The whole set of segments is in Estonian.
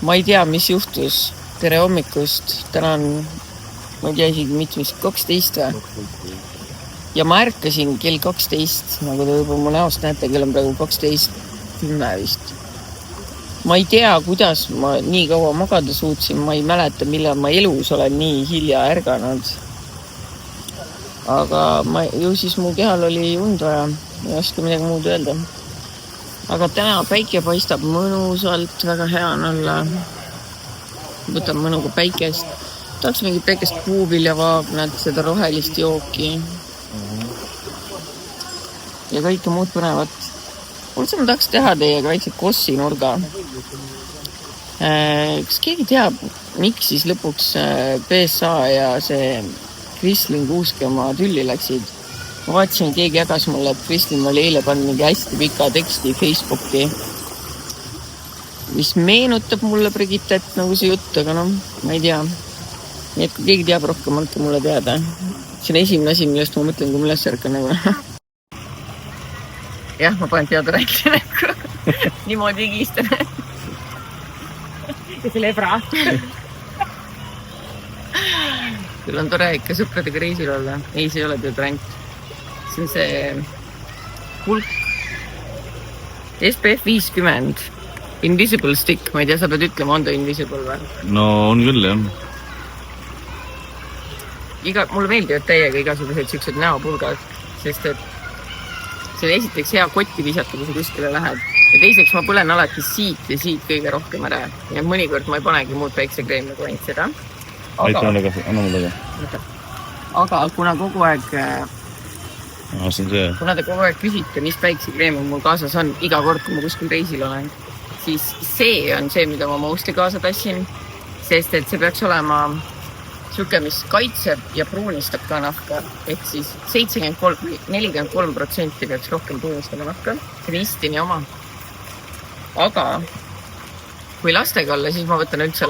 ma ei tea, mis juhtus. Tere hommikust. Täna on, ma ei tea isegi mitmes, 12 või? Ja ma ärkasin kell 12, nagu te juba mu näost näete, kell on praegu 12:10 vist. Ma ei tea, kuidas ma nii kaua magada suutsin, ma ei mäleta, millal ma elus olen nii hilja ärganud. Aga ju siis mu kehal oli und vaja, ei oska midagi muud öelda. Aga täna päike paistab mõnusalt, väga hea on olla. Võtan mõnuga päikest. Tahaks mingit päikest puuviljavaagnat, seda rohelist jooki. Ja kõike muud põnevat. Üldse ma tahaks teha teiega väikse kossinurga. Kas keegi teab, miks siis lõpuks PSA ja see Kristlin Kuuske oma tülli läksid? Ma vaatasin, keegi jagas mulle, et Kristlin oli eile pannud mingi hästi pika teksti Facebooki, mis meenutab mulle Brigittet nagu see jutt, aga ma ei tea. Nii et kui keegi teab rohkem, andke mulle teada. See on esimene asi, millest ma mõtlen, kui ma üles ärkan nagu. Jah, ma panen teada rääkida näkku. Niimoodi igistan. Ja selle ebra. Küll on tore ikka sõpradega reisil olla. Ei, see ei ole deodorant. See on see hulk. SPF 50. Invisible stick. Ma ei tea, sa pead ütlema, on ta invisible või? No on küll, jah. Mulle meeldivad täiega igasugused siuksed näopulgad, sest et see on esiteks hea kotti visata, kui sa kuskile lähed. Ja teiseks ma põlen alati siit ja siit kõige rohkem ära. Ja mõnikord ma ei panegi muud päiksekreemi nagu ainult seda. Aga kuna kogu aeg kuna te kogu aeg küsite, mis päiksekreemi mul kaasas on iga kord, kui ma kuskil reisil olen, siis see on see, mida ma mostly kaasa tassin, sest et see peaks olema siuke, mis kaitseb ja pruunistab ka nahka. Ehk siis 43% peaks rohkem pruunistama nahka. See on istini oma. Aga kui lastega olla, siis ma võtan üldse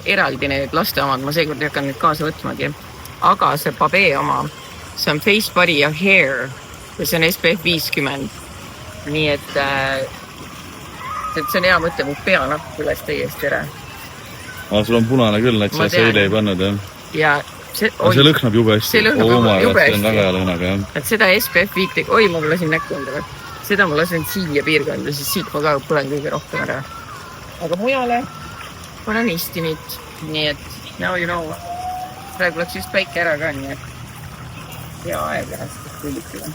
eraldi need laste omad. Ma seekord ei hakka neid kaasa võtmagi. Aga see Babee oma, see on Face Body ja Hair ja see on SPF 50. Nii et see on hea mõte, mu peanahk üles täiesti ära. Sul on punane küll, et see eile ei pannud, jah? Ja see lõhnab jube hästi. See lõhnab jube hästi. See on väga hea lõhnaga, jah. Et seda SPF 50, oi, ma lasin näkku endale. Seda ma lasin siia piirkonda, siis siit ma ka põlen kõige rohkem ära. Aga mujale panen istinit. Nii et, now you know. Praegu läks just päike ära ka, nii et hea aeg ära seda kuulikule.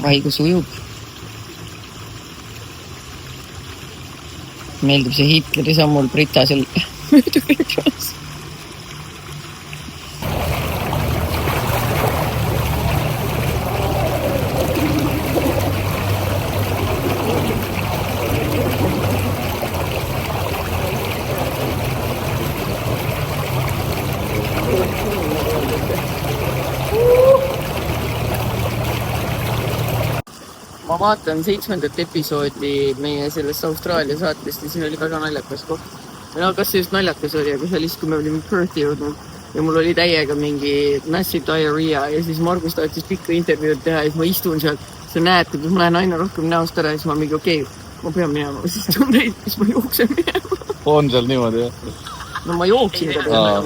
Vaigus ujub. Meeldib see Hitleri sammul Britasel möödu kõikas. Ma vaatan 7. episoodi meie sellest Austraalia saatest ja siin oli väga naljakas koht. No kas see just naljakas oli, aga see oli siis, kui me olime Perthi jõudnud ja mul oli täiega mingi massive diarrhea ja siis Margus tahtis pikka intervjuud teha ja siis ma istun seal, sa näed, kuidas ma lähen aina rohkem näost ära ja siis ma mingi okei, ma pean minema, siis tundeid, siis ma jooksen minema. On seal niimoodi, jah? No ma jooksin ka teema.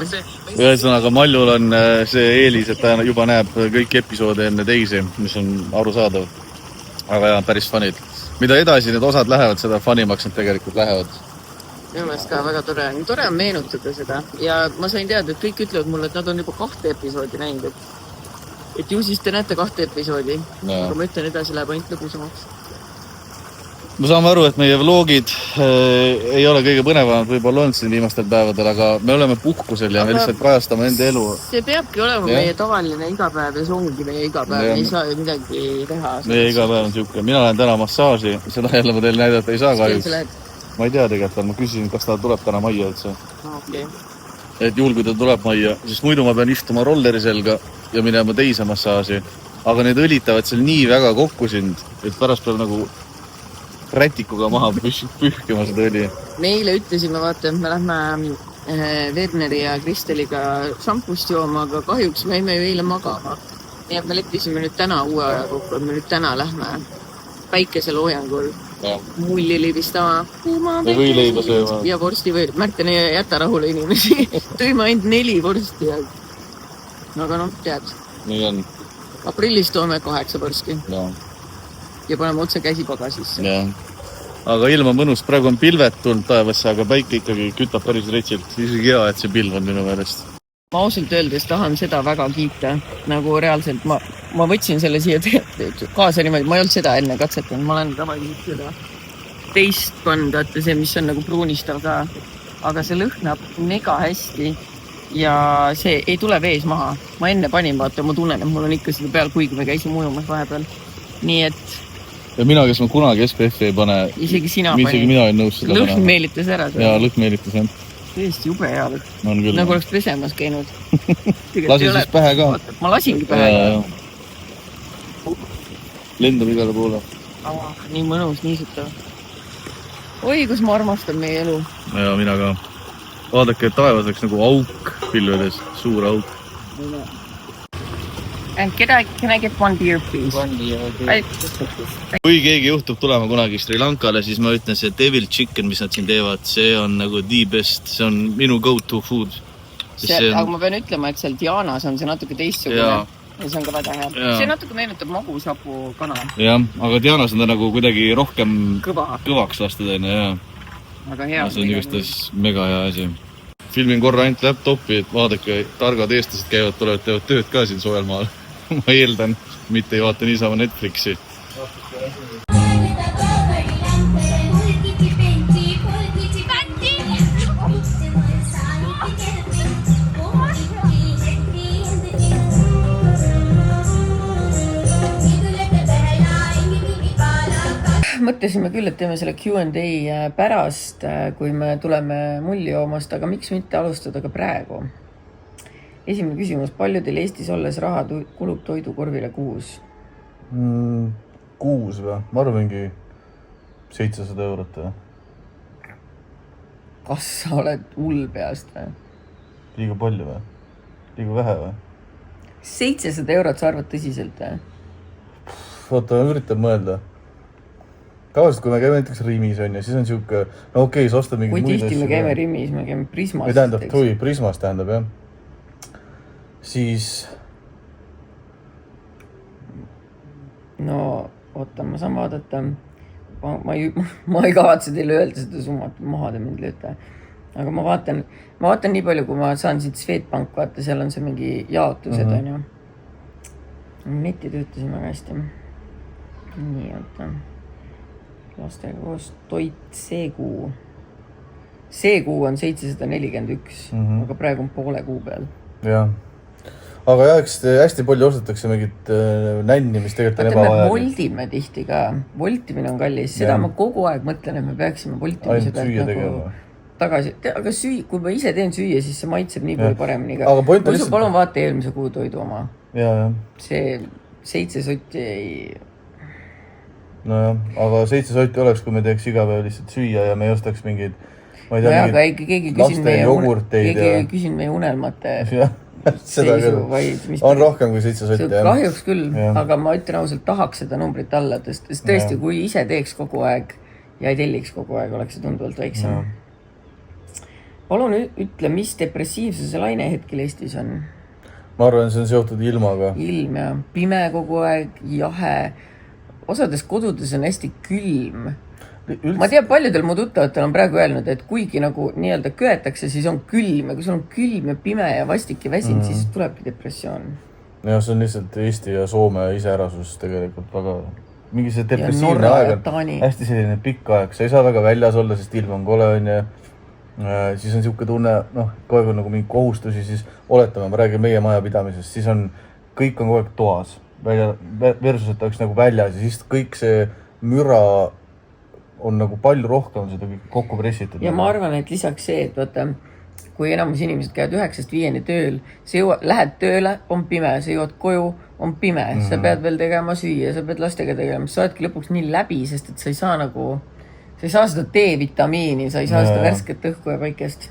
Ühesõnaga, Maljul on see eelis, et ta juba näeb kõik episoode enne teisi, mis on arusaadav. Aga jah, päris funid. Mida edasi need osad lähevad, seda funimaks need tegelikult lähevad. Minu meelest ka väga tore. Tore on meenutada seda. Ja ma sain teada, et kõik ütlevad mulle, et nad on juba 2 episoodi näinud. Et ju siis te näete 2 episoodi. Aga ma ütlen, edasi läheb ainult lõbusamaks. Me saame aru, et meie vlogid ei ole kõige põnevamad võib-olla olnud siin viimastel päevadel, aga me oleme puhkusel ja me lihtsalt kajastame enda elu. See peabki olema meie tavaline igapäev ja see ongi meie igapäev. Ei saa ju midagi teha. Meie igapäev on siuke. Mina lähen täna massaaži, seda jälle ma teil näidata ei saa kahjuks. Ma ei tea tegelikult, ma küsisin, kas ta tuleb täna majja üldse. Okay. Et juhul, kui ta tuleb majja, sest muidu ma pean istuma rolleri selga ja minema teise massaaži. Aga need õlitavad seal nii väga kokku sind, et pärast peab nagu rätikuga maha pühkima seda õli. Me eile ütlesime, vaata, et me lähme Webneri ja Kristeliga šampust jooma, aga kahjuks me jäime ju eile magama. Nii et me leppisime nüüd täna uue aja kokku, et me nüüd täna lähme päikeseloojangul mulli libistama. Ja võileiba sööma. Ja vorsti või. Märten ei jäta rahule inimesi. Tõime ainult 4 vorsti. Aga tead. Nii on. Aprillis toome 8 vorsti. Ja paneme otse käsi pagasisse. Ja. Aga ilma mõnus. Praegu on pilvet tulnud taevasse, aga päike ikkagi kütab päris retsilt. Isegi hea, et see pilv on minu meelest. Ma ausalt öeldes tahan seda väga kiita. Nagu reaalselt ma võtsin selle siia kaasa niimoodi. Ma ei olnud seda enne katsetanud. Ma olen tavaliselt seda teist pannud, vaata see, mis on nagu pruunistav ka. Aga see lõhnab mega hästi ja see ei tule vees maha. Ma enne panin, vaata, ma tunnen, et mul on ikka seda peal, kuigi me käisime ujumas vahepeal. Nii et... Ja mina, kes ma kunagi SPF ei pane... Isegi sina panin. Mina olen nõus seda lõhn panema. Meelitas ära. Jaa, lõhn meelitas, jah. Tõesti jube hea lõhn. On küll. Nagu oleks pesemas käinud. Lasi siis pähe ka. Ma lasingi pähe ka. Lendab igale poole. Nii mõnus, niisutav. Oi, kus ma armastan meie elu. Ja mina ka. Vaadake, et taevas oleks nagu auk pilvedes. Suur auk. And can I get one beer, please? One beer, okay. Kui keegi juhtub tulema kunagi Sri Lankale, siis ma ütlen, see devil chicken, mis nad siin teevad, see on nagu the best. See on minu go-to food. Aga ma pean ütlema, et seal Dianas on see natuke teistsugune. Ja see on ka väga hea. Ja. See natuke meenutab magusapu kana. Jah, aga Dianas on ta nagu kuidagi rohkem kõvaks lastud. Ja. Aga hea. See on igustas mega hea asi. Filmin korra ainult laptopi, et vaadake, targad eestlased käivad, tulevad, teevad tööd ka siin soojal maal. Ma eeldan, mitte ei vaata niisama Netflixi. Mõtlesime küll, et teeme selle Q&A pärast, kui me tuleme mulli joomast, aga miks mitte alustada ka praegu? Esimene küsimus, palju teil Eestis olles raha kulub toidukorvile kuus? Kuus või? Ma arvan mingi 700 eurot või? Kas sa oled hull peast või? Liiga palju või? Liiga vähe või? 700 eurot sa arvad tõsiselt või? Oota, ma üritan mõelda. Tavaliselt, kui me käime näiteks Rimis on ja siis on siuke, no okei, sa ostad mingid muid asju. Kui tihti me käime Rimis, me käime Prismas. Või tähendab, Prismas tähendab, jah. Siis... No, oota, ma saan vaadata. Ma ei kavatse teile öelda seda summat, maha te mind lööte. Aga ma vaatan nii palju, kui ma saan siit Swedbank, vaata, seal on see mingi jaotused, on ju. Neti töötasin väga hästi. Nii, oota. Lastega koos toit see kuu. See kuu on 741, aga praegu on poole kuu peal. Jah. Aga jah, eks hästi palju ostetakse mingit nänni, mis tegelikult on ebavajalik. Me voltime tihti ka. Voltimine on kallis. Seda ma kogu aeg mõtlen, et me peaksime voltimise pealt nagu tagasi. Aga kui ma ise teen süüa, siis see maitseb nii palju paremini ka. Palun vaata eelmise kuu toidu oma. See 7 sotti ei... Nojah, aga 7 sotti oleks, kui me teeks iga päev lihtsalt süüa ja me ei ostaks mingid... Aga keegi küsin meie unelmate... Seda küll. On rohkem kui 7 sotti. Kahjuks küll, aga ma ütlen ausalt, tahaks seda numbrit alla tõsta. Tõesti, kui ise teeks kogu aeg ja ei telliks kogu aeg, oleks see tunduvalt väiksem. Palun ütle, mis depressiivsuse laine hetkel Eestis on? Ma arvan, see on seotud ilmaga. Ilm ja pime kogu aeg, jahe. Osades kodudes on hästi külm. Ma tean, paljudel mu tuttavatel on praegu öelnud, et kuigi nagu nii-öelda köetakse, siis on külm ja kui sul on külm ja pime ja vastik ja väsinud, siis tulebki depressioon. Ja see on lihtsalt Eesti ja Soome iseärasus tegelikult väga... Mingi see depressiivne aeg on hästi selline pikk aeg. Sa ei saa väga väljas olla, sest ilm on kole on ja siis on siuke tunne, kogu aeg on nagu mingi kohustusi, siis oletame, ma räägin meie majapidamisest, siis on, kõik on kogu aeg toas. Versus, et oleks nagu väljas ja siis kõik see müra on nagu palju rohkem seda kokku pressitud. Ja ma arvan, et lisaks see, et vaata, kui enamus inimesed käivad 9-5 tööl, lähed tööle, on pime, sa jõuad koju, on pime, sa pead veel tegema süüa, sa pead lastega tegema, sa oledki lõpuks nii läbi, sest et sa ei saa nagu, sa ei saa seda D-vitamiini, sa ei saa seda värsket õhku ja päikest.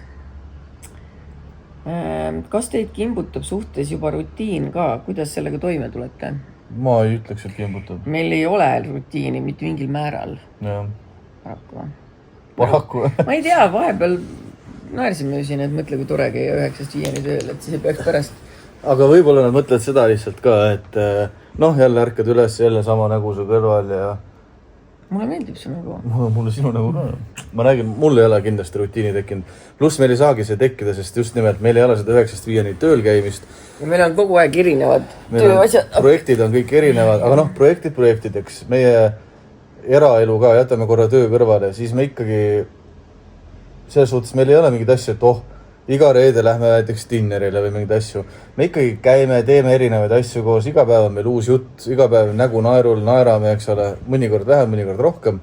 Kas teid kimbutab suhtes juba rutiin ka? Kuidas sellega toime tulete? Ma ei ütleks, et kimbutab. Meil ei ole rutiini mitte mingil määral. Jah. Paraku. Paraku. Ma ei tea, vahepeal naersime siin, et mõtle, kui tore käia 9-5 tööl, et siis ei peaks pärast. Aga võib-olla nad mõtlevad seda lihtsalt ka, et jälle ärkad üles, jälle sama nägu su kõrval ja... Mulle meeldib see nägu. Mulle sinu nägu ka. Ma räägin, mul ei ole kindlasti rutiini tekkinud. Pluss meil ei saagi see tekkida, sest just nimelt meil ei ole seda 9-5 tööl käimist. Ja meil on kogu aeg erinevad tööasjad. Projektid on kõik erinevad, aga projektideks. Meie eraelu ka jätame korra töö kõrvale, siis me ikkagi selles suhtes meil ei ole mingid asju, et iga reede lähme näiteks dinnerile või mingid asju. Me ikkagi käime, teeme erinevaid asju koos, iga päev on meil uus jutt, iga päev nägu naerul, naerame, eks ole, mõnikord vähem, mõnikord rohkem.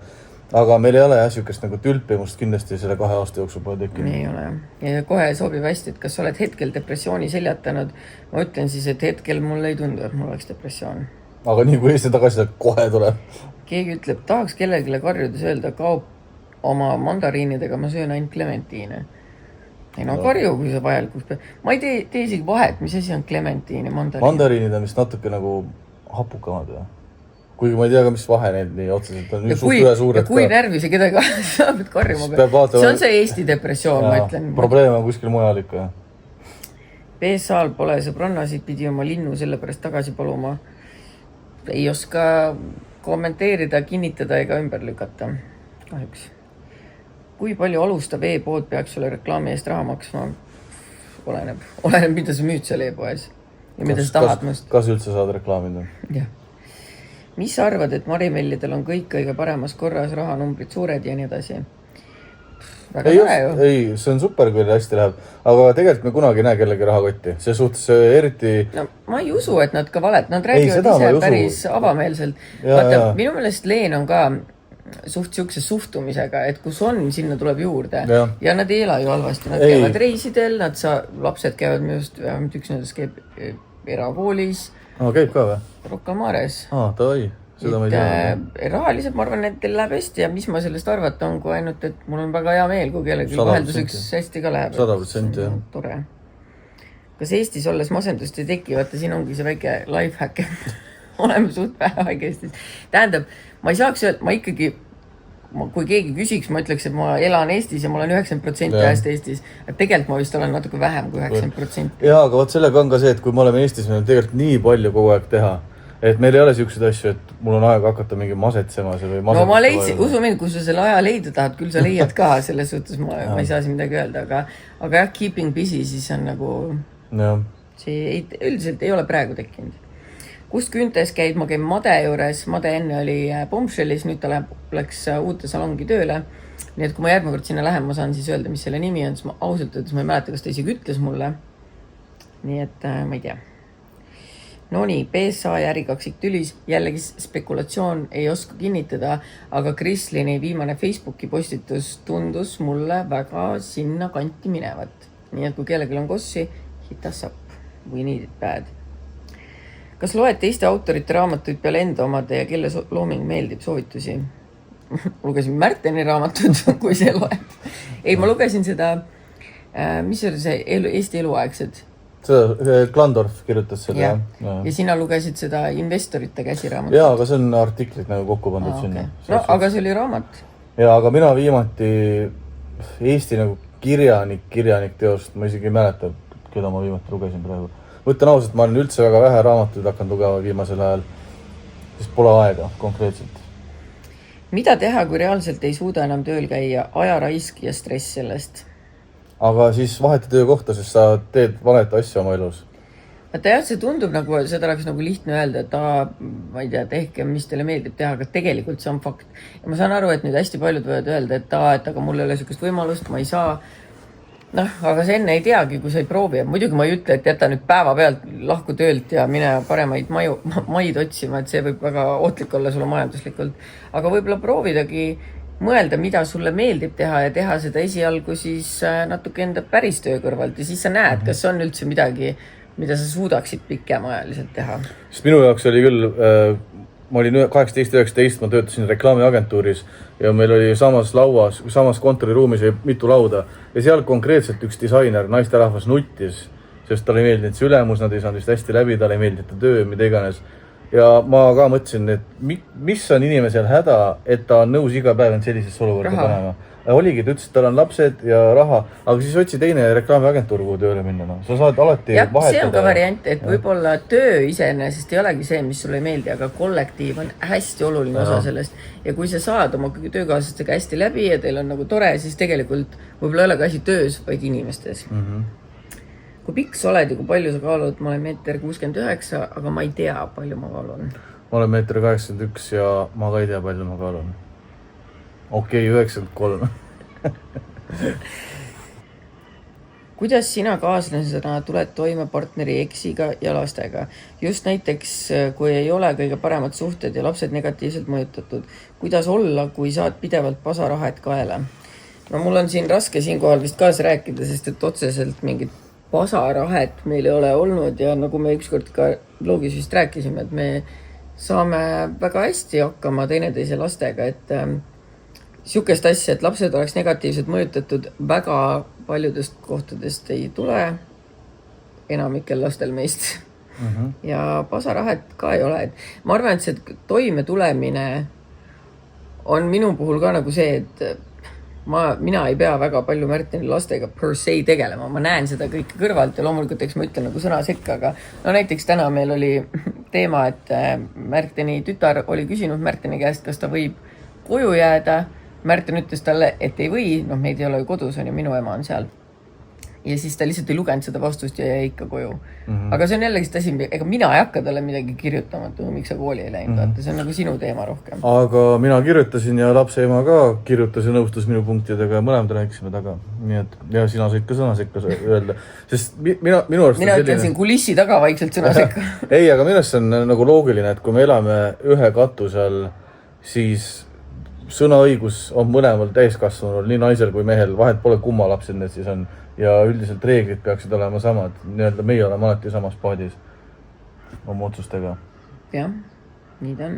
Aga meil ei ole sihukest nagu tülpimust kindlasti selle 2 aasta jooksul pole tekkinud. Ei ole. Ja kohe sobib hästi, et kas oled hetkel depressiooni seljatanud. Ma ütlen siis, et hetkel mulle ei tundu, et mul oleks depressioon. Aga nii kui Eesti tagasi kohe tuleb. Keegi ütleb, tahaks kellegile karjudes öelda, kaob oma mandariinidega, ma söön ainult clementiine. Ei karju, kui see vajalikuks peab. Ma ei tee isegi vahet, mis asi on clementiine, mandariin. Mandariinid on vist natuke nagu hapukamad või? Kuigi ma ei tea ka, mis vahe need nii otseselt on. Ja kui närvi see kedagi saab, et karjuma peab. See on see Eesti depressioon, ma ütlen. Probleem on kuskil mujal ikka. PSA-l pole sõbrannasid, pidi oma linnu selle pärast tagasi paluma. Ei oska kommenteerida, kinnitada ega ümber lükata. Kahjuks. Kui palju alustab e-pood peaks sulle reklaami eest raha maksma? Oleneb, mida sa müüd seal e-poes. Ja mida sa tahad must. Kas üldse saad reklaamida? Jah. Mis sa arvad, et marimellidel on kõik kõige paremas korras, rahanumbrid suured ja nii edasi? Väga tore ju. Ei, see on super, kui hästi läheb. Aga tegelikult me kunagi näe kellegi rahakotti. See suhtes eriti... No, ma ei usu, et nad ka valet. Nad räägivad ise päris avameelselt. Vaata, minu meelest Leen on ka suhtse suhtumisega, et kus on, sinna tuleb juurde. Ja nad ei ela ju halvasti. Nad käivad reisidel, lapsed käivad minust, üks nendest käib erakoolis. Käib ka või? Rocca al Mares. Tõi. Seda ma ei tea. Rahaliselt ma arvan, et teil läheb hästi ja mis ma sellest arvata on, kui ainult, et mul on väga hea meel, kui kellelgi vahelduseks hästi ka läheb. 100%, jah. Tore. Kas Eestis olles masendust ei teki? Vaata, siin ongi see väike lifehack. Oleme suht vähe aega Eestis. Tähendab, ma ei saaks öelda, ma ikkagi, kui keegi küsiks, ma ütleks, et ma elan Eestis ja ma olen 90% ajast Eestis. Et tegelikult ma vist olen natuke vähem kui 90%. Jaa, aga sellega on ka see, et kui me oleme Eestis, meil on tegelikult nii palju kogu aeg teha. Et meil ei ole siukseid asju, et mul on aega hakata mingi masetsema või no ma leidsin, usu mind, kui sa selle aja leida tahad, küll sa leiad ka, selles suhtes ma ei saa siin midagi öelda, aga jah, keeping busy siis on nagu see üldiselt ei ole praegu tekkinud. Kust Küntes käid, ma käin Made juures, Made enne oli Bombshellis, nüüd ta läks uute salongi tööle, nii et kui ma järgmine kord sinna lähen, ma saan siis öelda, mis selle nimi on, siis ma ausalt öeldes ma ei mäleta, kas ta isegi ütles mulle, nii et ma ei tea. No nii, PSA ja ärikaksik tülis, jällegi spekulatsioon ei oska kinnitada, aga Krislini viimane Facebooki postitus tundus mulle väga sinna kanti minevat. Nii et kui kellelgi on kossi, hit us up, we need it bad. Kas loed teiste autorite raamatuid peale enda omade ja kelle looming meeldib soovitusi? Lugesin Märteni raamatut, kui see loeb. Ei, ma lugesin seda, mis oli see Eesti eluaegsed? Seda Klandorf kirjutas seda. Ja sina lugesid seda investorite käsiraamatut. Jaa, aga see on artiklit nagu kokku pandud sinna. No, aga see oli raamat. Jaa, aga mina viimati Eesti nagu kirjanik teost, ma isegi ei mäleta, keda ma viimati lugesin praegu. Võtan ausalt, ma olen üldse väga vähe raamatuid hakanud lugema viimasel ajal, sest pole aega konkreetselt. Mida teha, kui reaalselt ei suuda enam tööl käia, ajaraisk ja stress sellest? Aga siis vaheta töö kohta, sest sa teed valet asja oma elus. Vaata jah, see tundub nagu, seda oleks nagu lihtne öelda, et ma ei tea, tehke, mis teile meeldib teha, aga tegelikult see on fakt. Ja ma saan aru, et nüüd hästi paljud võivad öelda, et aga mul ei ole sellist võimalust, ma ei saa. Aga see enne ei teagi, kui sa ei proovi. Muidugi ma ei ütle, et jäta nüüd päeva pealt lahku töölt ja mine paremaid maid otsima, et see võib väga ootlik olla sulle majanduslikult. Aga võib-olla proovidagi mõelda, mida sulle meeldib teha ja teha seda esialgu siis natuke enda päris töö kõrvalt ja siis sa näed, kas on üldse midagi, mida sa suudaksid pikemaajaliselt teha. Sest minu jaoks oli küll, ma olin 18-19, ma töötasin reklaamiagentuuris ja meil oli samas kontoriruumis mitu lauda ja seal konkreetselt üks disainer, naisterahvas nuttis, sest talle ei meeldinud see ülemus, nad ei saanud vist hästi läbi, talle ei meeldinud ta töö, mida iganes. ja ma ka mõtlesin, et mis on inimesel häda, et ta on nõus iga päev end sellisesse olukorda panema. Oligi, ta ütles, et tal on lapsed ja raha, aga siis otsi teine reklaamiagentuur, kuhu tööle minna. No. Sa saad alati vahetada. See on ka variant, et võib-olla töö iseenesest ei olegi see, mis sulle ei meeldi, aga kollektiiv on hästi oluline osa sellest. Ja kui sa saad oma töökaaslastega hästi läbi ja teil on nagu tore, siis tegelikult võib-olla ei ole ka asi töös, vaid inimestes. Kui pikk sa oled ja kui palju sa kaalud, ma olen 1,69 m, aga ma ei tea, palju ma kaalun. Ma olen 1,81 m ja ma ka ei tea, palju ma kaalun. Okei, 93. Kuidas sina kaaslasena tuled toime partneri eksiga ja lastega? Just näiteks, kui ei ole kõige paremad suhted ja lapsed negatiivselt mõjutatud. Kuidas olla, kui saad pidevalt pasarahet kaela? No mul on siin raske siinkohal vist kaasa rääkida, sest et otseselt mingit pasarahet meil ei ole olnud ja nagu me ükskord ka bloogis vist rääkisime, et me saame väga hästi hakkama teineteise lastega, et sihukest asja, et lapsed oleks negatiivselt mõjutatud, väga paljudest kohtadest ei tule, enamikel lastel meist. Ja pasarahet ka ei ole. Ma arvan, et see toime tulemine on minu puhul ka nagu see, et mina ei pea väga palju Märteni lastega per se tegelema. Ma näen seda kõike kõrvalt ja loomulikult eks ma ütlen nagu sõna sekka, aga no näiteks täna meil oli teema, et Märteni tütar oli küsinud Märteni käest, kas ta võib koju jääda. Märten ütles talle, et ei või, meid ei ole ju kodus, on ju, minu ema on seal. Ja siis ta lihtsalt ei lugenud seda vastust ja jäi ikka koju. Aga see on jällegi seda asi, ega mina ei hakka talle midagi kirjutama, et miks sa kooli ei läinud, see on nagu sinu teema rohkem. Aga mina kirjutasin ja lapse ema ka kirjutas ja nõustus minu punktidega ja mõlemad rääkisime taga. Nii et, ja sina said ka sõnasekka öelda. Sest minu arust mina ütlen siin kulissi taga vaikselt sõnasekka. Ei, aga minu arust on nagu loogiline, et kui me elame ühe katusel, siis sõnaõigus on mõlemal täiskasvanul, nii naisel kui mehel, vahet pole kumma lapsed need siis on ja üldiselt reeglid peaksid olema samad. Nii-öelda meie oleme alati samas paadis oma otsustega. Jah, nii ta on.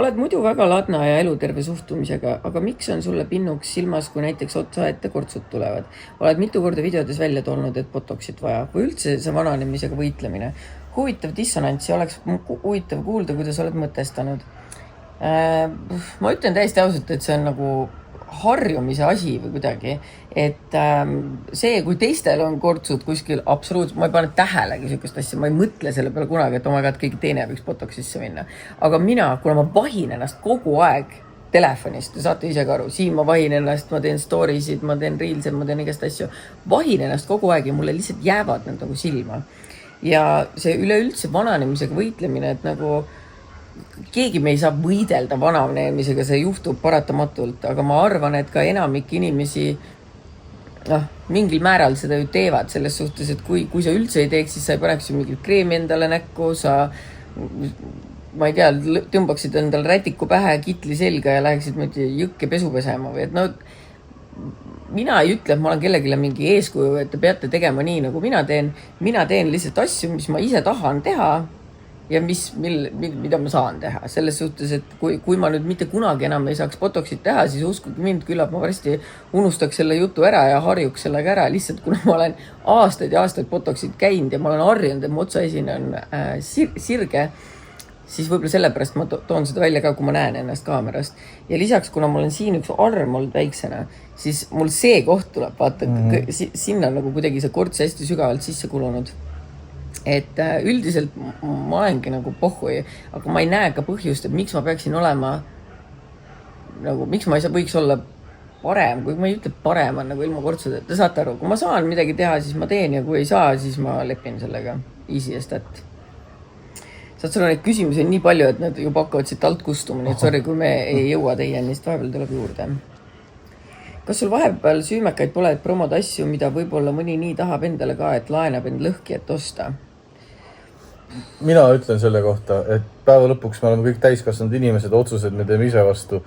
Oled muidu väga ladna ja eluterve suhtumisega, aga miks on sulle pinnuks silmas, kui näiteks otsa ette kortsud tulevad? Oled mitu korda videodes välja tolnud, et botoxit vaja või üldse see vananemisega võitlemine? Huvitav dissonants ja oleks huvitav kuulda, kuidas oled mõtestanud. Ma ütlen täiesti ausalt, et see on nagu harjumise asi või kuidagi, et see, kui teistel on kortsud kuskil absoluutselt, ma ei pane tähelegi sihukest asja, ma ei mõtle selle peale kunagi, et omega, et keegi teine võiks botoxisse minna. Aga mina, kuna ma vahin ennast kogu aeg telefonist, te saate ise ka aru, siin ma vahin ennast, ma teen storiesid, ma teen reelsid, ma teen igast asju, vahin ennast kogu aeg ja mulle lihtsalt jäävad need nagu silma. Ja see üleüldse vananemisega võitlemine, et nagu keegi me ei saa võidelda vananemisega, see juhtub paratamatult, aga ma arvan, et ka enamik inimesi mingil määral seda ju teevad selles suhtes, et kui sa üldse ei teeks, siis sa ei paneks ju mingit kreemi endale näkku, sa ma ei tea, tõmbaksid endale rätiku pähe, kitli selga ja läheksid jõkke pesu pesema või et mina ei ütle, et ma olen kellegile mingi eeskuju, et te peate tegema nii, nagu mina teen lihtsalt asju, mis ma ise tahan teha ja mida ma saan teha. Selles suhtes, et kui ma nüüd mitte kunagi enam ei saaks botoxit teha, siis uskuge mind, küllap ma varsti unustaks selle jutu ära ja harjuks sellega ära. Lihtsalt kuna ma olen aastaid ja aastaid botoxit käinud ja ma olen harjunud, et mu otsaesine on sirge, siis võib-olla sellepärast ma toon seda välja ka, kui ma näen ennast kaamerast. Ja lisaks, kuna mul on siin üks arm olnud väiksena, siis mul see koht tuleb, vaata, sinna nagu kuidagi see korts hästi sügavalt sisse kulunud. Et üldiselt ma olengi nagu pohhui, aga ma ei näe ka põhjust, et miks ma peaksin olema nagu, miks ma ei võiks olla parem, kui ma ei ütle parem on nagu ilma kortsud, et te saate aru, kui ma saan midagi teha, siis ma teen ja kui ei saa, siis ma lepin sellega easy ja stat. Saad sul neid küsimusi on nii palju, et nad juba hakkavad siit alt kustuma, nii et sorry, kui me ei jõua teieni, siis vahepeal tuleb juurde. Kas sul vahepeal süümekaid pole, et promod asju, mida võib-olla mõni nii tahab endale ka, et laenab end lõhki, et osta? Mina ütlen selle kohta, et päeva lõpuks me oleme kõik täiskasvanud inimesed, otsused me teeme ise vastu.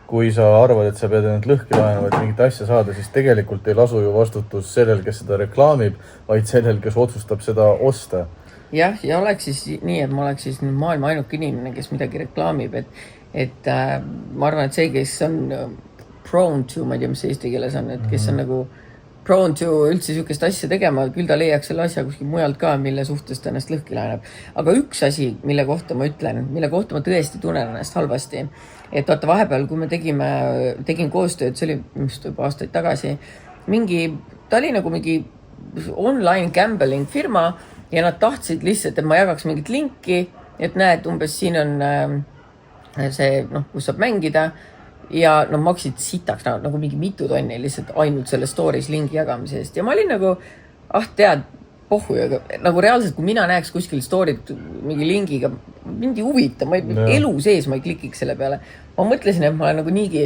Kui sa arvad, et sa pead end lõhki laenama, et mingit asja saada, siis tegelikult ei lasu ju vastutus sellel, kes seda reklaamib, vaid sellel, kes otsustab seda osta. Jah, ja oleks siis nii, et ma oleks siis maailma ainuke inimene, kes midagi reklaamib, et ma arvan, et see, kes on prone to, ma ei tea, mis eesti keeles on, et kes on nagu prone to üldse sihukest asja tegema, küll ta leiaks selle asja kuskil mujalt ka, mille suhtes ta ennast lõhki laenab. Aga üks asi, mille kohta ma ütlen, mille kohta ma tõesti tunnen ennast halvasti, et vaata vahepeal, kui me tegin koostööd, see oli just juba aastaid tagasi, ta oli nagu mingi online gambling firma ja nad tahtsid lihtsalt, et ma jagaks mingit linki, et näed, umbes siin on see, kus saab mängida ja maksid sitaks nagu mingi mitu tonni lihtsalt ainult selle stories lingi jagamise eest. Ja ma olin nagu, tead, pohhu, nagu reaalselt, kui mina näeks kuskil story't mingi lingiga, mind ei huvita, elu sees ma ei klikiks selle peale. Ma mõtlesin, et ma olen nagu niigi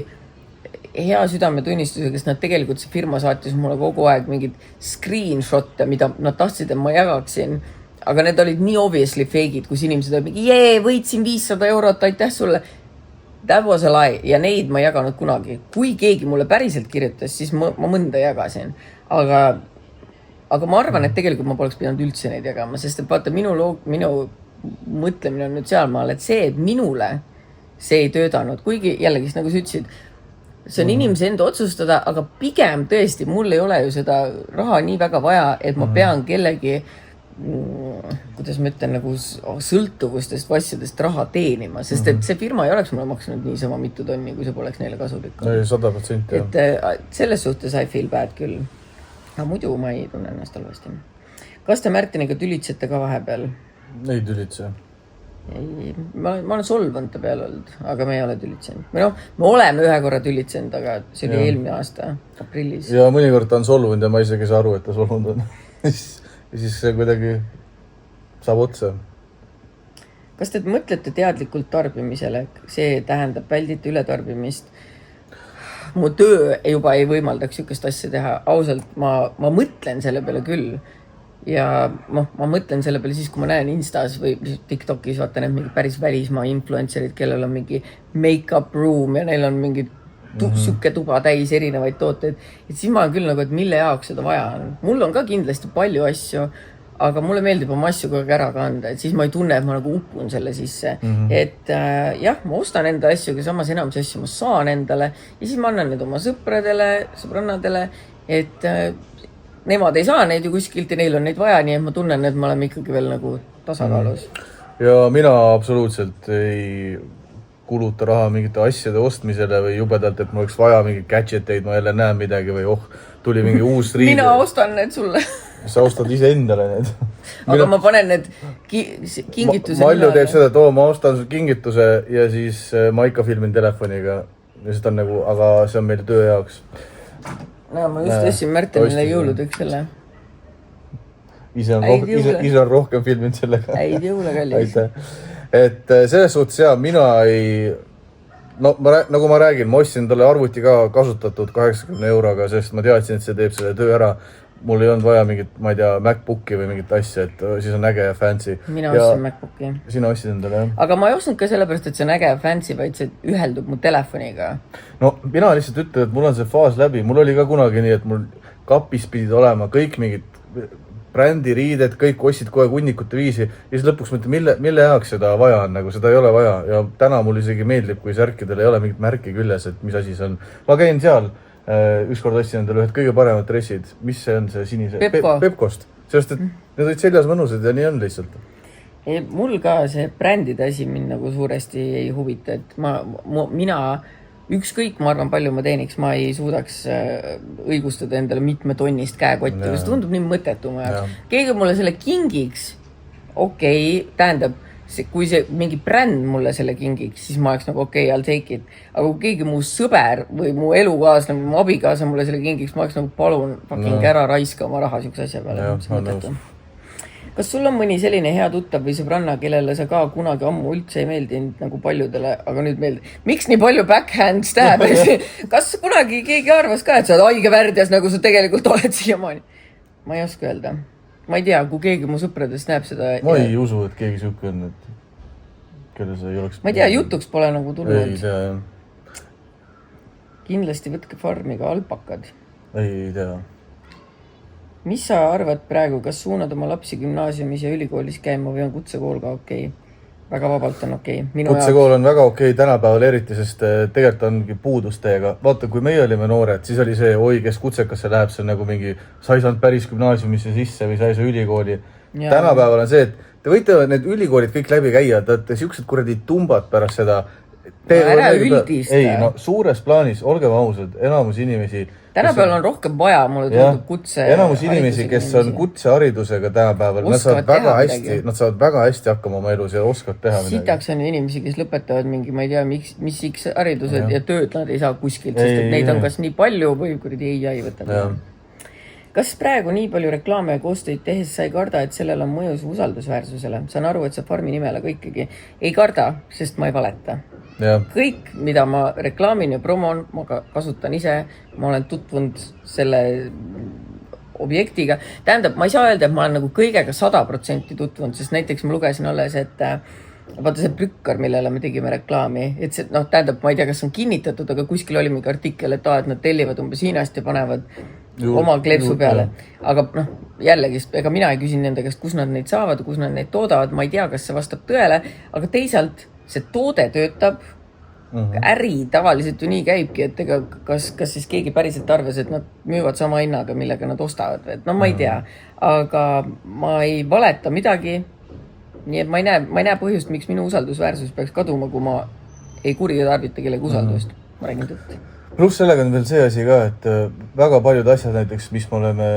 hea südametunnistusega, kes nad tegelikult see firma saatis mulle kogu aeg mingid screenshot'e, mida nad tahtsid, et ma jagaksin. Aga need olid nii obviously fake'id, kus inimesed olid mingi, võitsin 500 eurot, aitäh sulle. That was a lie ja neid ma ei jaganud kunagi. Kui keegi mulle päriselt kirjutas, siis ma mõnda jagasin. Aga ma arvan, et tegelikult ma poleks pidanud üldse neid jagama, sest et vaata, minu mõtlemine on nüüd sealmaal, et see, et minule see ei töödanud, kuigi jällegi, nagu sa ütlesid, see on inimese enda otsustada, aga pigem tõesti, mul ei ole ju seda raha nii väga vaja, et ma pean kellegi kuidas ma ütlen, nagu sõltuvustest asjadest raha teenima, sest et see firma ei oleks mulle maksnud niisama mitu tonni, kui see poleks neile kasulik. 100%. Et selles suhtes I feel bad küll. Aga muidu ma ei tunne ennast halvasti. Kas te Märtiniga tülitsete ka vahepeal? Ei tülitse. Ma olen solvanud ta peal olnud, aga me ei ole tülitsenud. Me oleme ühe korra tülitsenud, aga see oli eelmine aasta, aprillis. Ja mõnikord ta on solvunud ja ma isegi ei saa aru, et ta solvunud on. Ja siis see kuidagi saab otsa. Kas te mõtlete teadlikult tarbimisele? See tähendab väldite ületarbimist. Mu töö juba ei võimaldaks sihukest asja teha. Ausalt, ma mõtlen selle peale küll. Ja ma mõtlen selle peale siis, kui ma näen Instas või TikTokis, vaata need mingi päris välismaa influencerid, kellel on mingi make-up room ja neil on mingi sihuke tuba täis erinevaid tooteid. Et siis ma olen küll nagu, et mille jaoks seda vaja on. Mul on ka kindlasti palju asju, aga mulle meeldib oma asju kogu aeg ära kanda, et siis ma ei tunne, et ma nagu upun selle sisse. Et jah, ma ostan enda asju, aga samas enamus asju ma saan endale ja siis ma annan need oma sõbrannadele, et nemad ei saa neid ju kuskilt ja neil on neid vaja, nii et ma tunnen, et ma olen ikkagi veel nagu tasakaalus. Ja mina absoluutselt ei kuluta raha mingite asjade ostmisele või jubedalt, et mul oleks vaja mingi gadgeteid, ma jälle näen midagi või tuli mingi uus riide. Mina ostan need sulle. Sa ostad ise endale need. Aga ma panen need kingituse. Malju teeb seda, et ma ostan kingituse ja siis ma ikka filmin telefoniga. Ja seda on nagu, aga see on meil töö jaoks. Ma just ostsin Märtenile jõuludeks selle. Ise on rohkem filminud sellega. Häid jõule, kallis. Aitäh. Et selles suhtes mina ei... nagu ma räägin, ma ostsin talle arvuti ka kasutatud 80 euroga, sest ma teadsin, et see teeb selle töö ära. Mul ei olnud vaja mingit, ma ei tea, MacBooki või mingit asja, et siis on äge ja fancy. Mina ostsin MacBooki. Sina ostsid endale, jah? Aga ma ei ostnud ka sellepärast, et see on äge ja fancy, vaid see üheldub mu telefoniga. No, mina lihtsalt ütlen, et mul on see faas läbi. Mul oli ka kunagi nii, et mul kapis pidid olema kõik mingid brändiriided, kõik ostsid kohe hunnikute viisi ja siis lõpuks mõtled, mille jaoks seda vaja on, nagu seda ei ole vaja ja täna mul isegi meeldib, kui särkidel ei ole mingit märki küljes, et mis asi see on. Ma käin seal, ükskord ostsin endale ühed kõige paremad dressid, mis see on see sinise? Pepkost, sest et need olid seljas mõnusad ja nii on lihtsalt. Mul ka see brändide asi mind nagu suuresti ei huvita, et mina ükskõik, ma arvan, palju ma teeniks, ma ei suudaks õigustada endale mitme tonnist käekotti, see tundub nii mõttetu mu jaoks. Keegi mulle selle kingiks, tähendab, kui see mingi bränd mulle selle kingiks, siis ma oleks nagu I'll take it. Aga kui keegi mu sõber või mu elukaas, nagu mu abikaasa mulle selle kingiks, ma oleks nagu palun ära raiska oma raha sihukese asja peale. Kas sul on mõni selline hea tuttav või sõbranna, kellele sa ka kunagi ammu üldse ei meeldinud nagu paljudele, aga nüüd meeldib? Miks nii palju backhand stab? Kas kunagi keegi arvas ka, et sa oled haige värdjas, nagu sa tegelikult oled siiamaani? Ma ei oska öelda. Ma ei tea, kui keegi mu sõpradest näeb seda... Ma ei usu, et keegi siuke on, et kelle sa ei oleks... Ma ei tea, jutuks pole nagu tulnud. Ei tea, jah. Kindlasti võtke farmiga alpakad. Ei tea. Mis sa arvad praegu, kas suunad oma lapsi gümnaasiumis ja ülikoolis käima või on kutsekool ka okei? väga vabalt on okei. Minu kutsekool on väga okei tänapäeval eriti, sest tegelikult ongi puudus teiega. Vaata, kui meie olime noored, siis oli see, oi, kes kutsekasse läheb, see on nagu mingi, sa ei saanud päris gümnaasiumisse sisse või sa ei saa ülikooli. Tänapäeval on see, et te võite need ülikoolid kõik läbi käia, te olete siuksed kuradi tumbad pärast seda. Ära üldista. Ei, no suures plaanis, olgem ausad, enamus inimesi tänapäeval on rohkem vaja, mulle tundub kutse. Enamus inimesi, kes on kutseharidusega tänapäeval, nad saavad väga hästi hakkama oma elus ja oskavad teha midagi. Sitaks on ju inimesi, kes lõpetavad mingi, ma ei tea, mis X haridused ja tööd nad ei saa kuskilt, sest et neid on kas nii palju või kuradi ei võtab. Kas praegu nii palju reklaame ja koostöid tehes sa ei karda, et sellel on mõjus usaldusväärsusele? Saan aru, et sa farmi nimele ka ikkagi ei karda, sest ma ei valeta. Kõik, mida ma reklaamin ja promon, ma kasutan ise, ma olen tutvunud selle objektiga. Tähendab, ma ei saa öelda, et ma olen nagu kõigega 100% tutvunud, sest näiteks ma lugesin alles, et vaata see Brükkar, millele me tegime reklaami, et see, tähendab, ma ei tea, kas on kinnitatud, aga kuskil oli mingi artikkel, et nad tellivad umbes Hiinast ja panevad oma kleepsu peale. Aga jällegi, ega mina ei küsin nende käest, kus nad neid saavad, kus nad neid toodavad, ma ei tea, kas see vastab tõele, aga teisalt see toode töötab, äri tavaliselt ju nii käibki, et ega kas siis keegi päriselt arvas, et nad müüvad sama hinnaga, millega nad ostavad, et ma ei tea, aga ma ei valeta midagi, nii et ma ei näe põhjust, miks minu usaldusväärsus peaks kaduma, kui ma ei kuritarvita kellegi usaldust, ma räägin tõtt. Pluss sellega on veel see asi ka, et väga paljud asjad näiteks, mis me oleme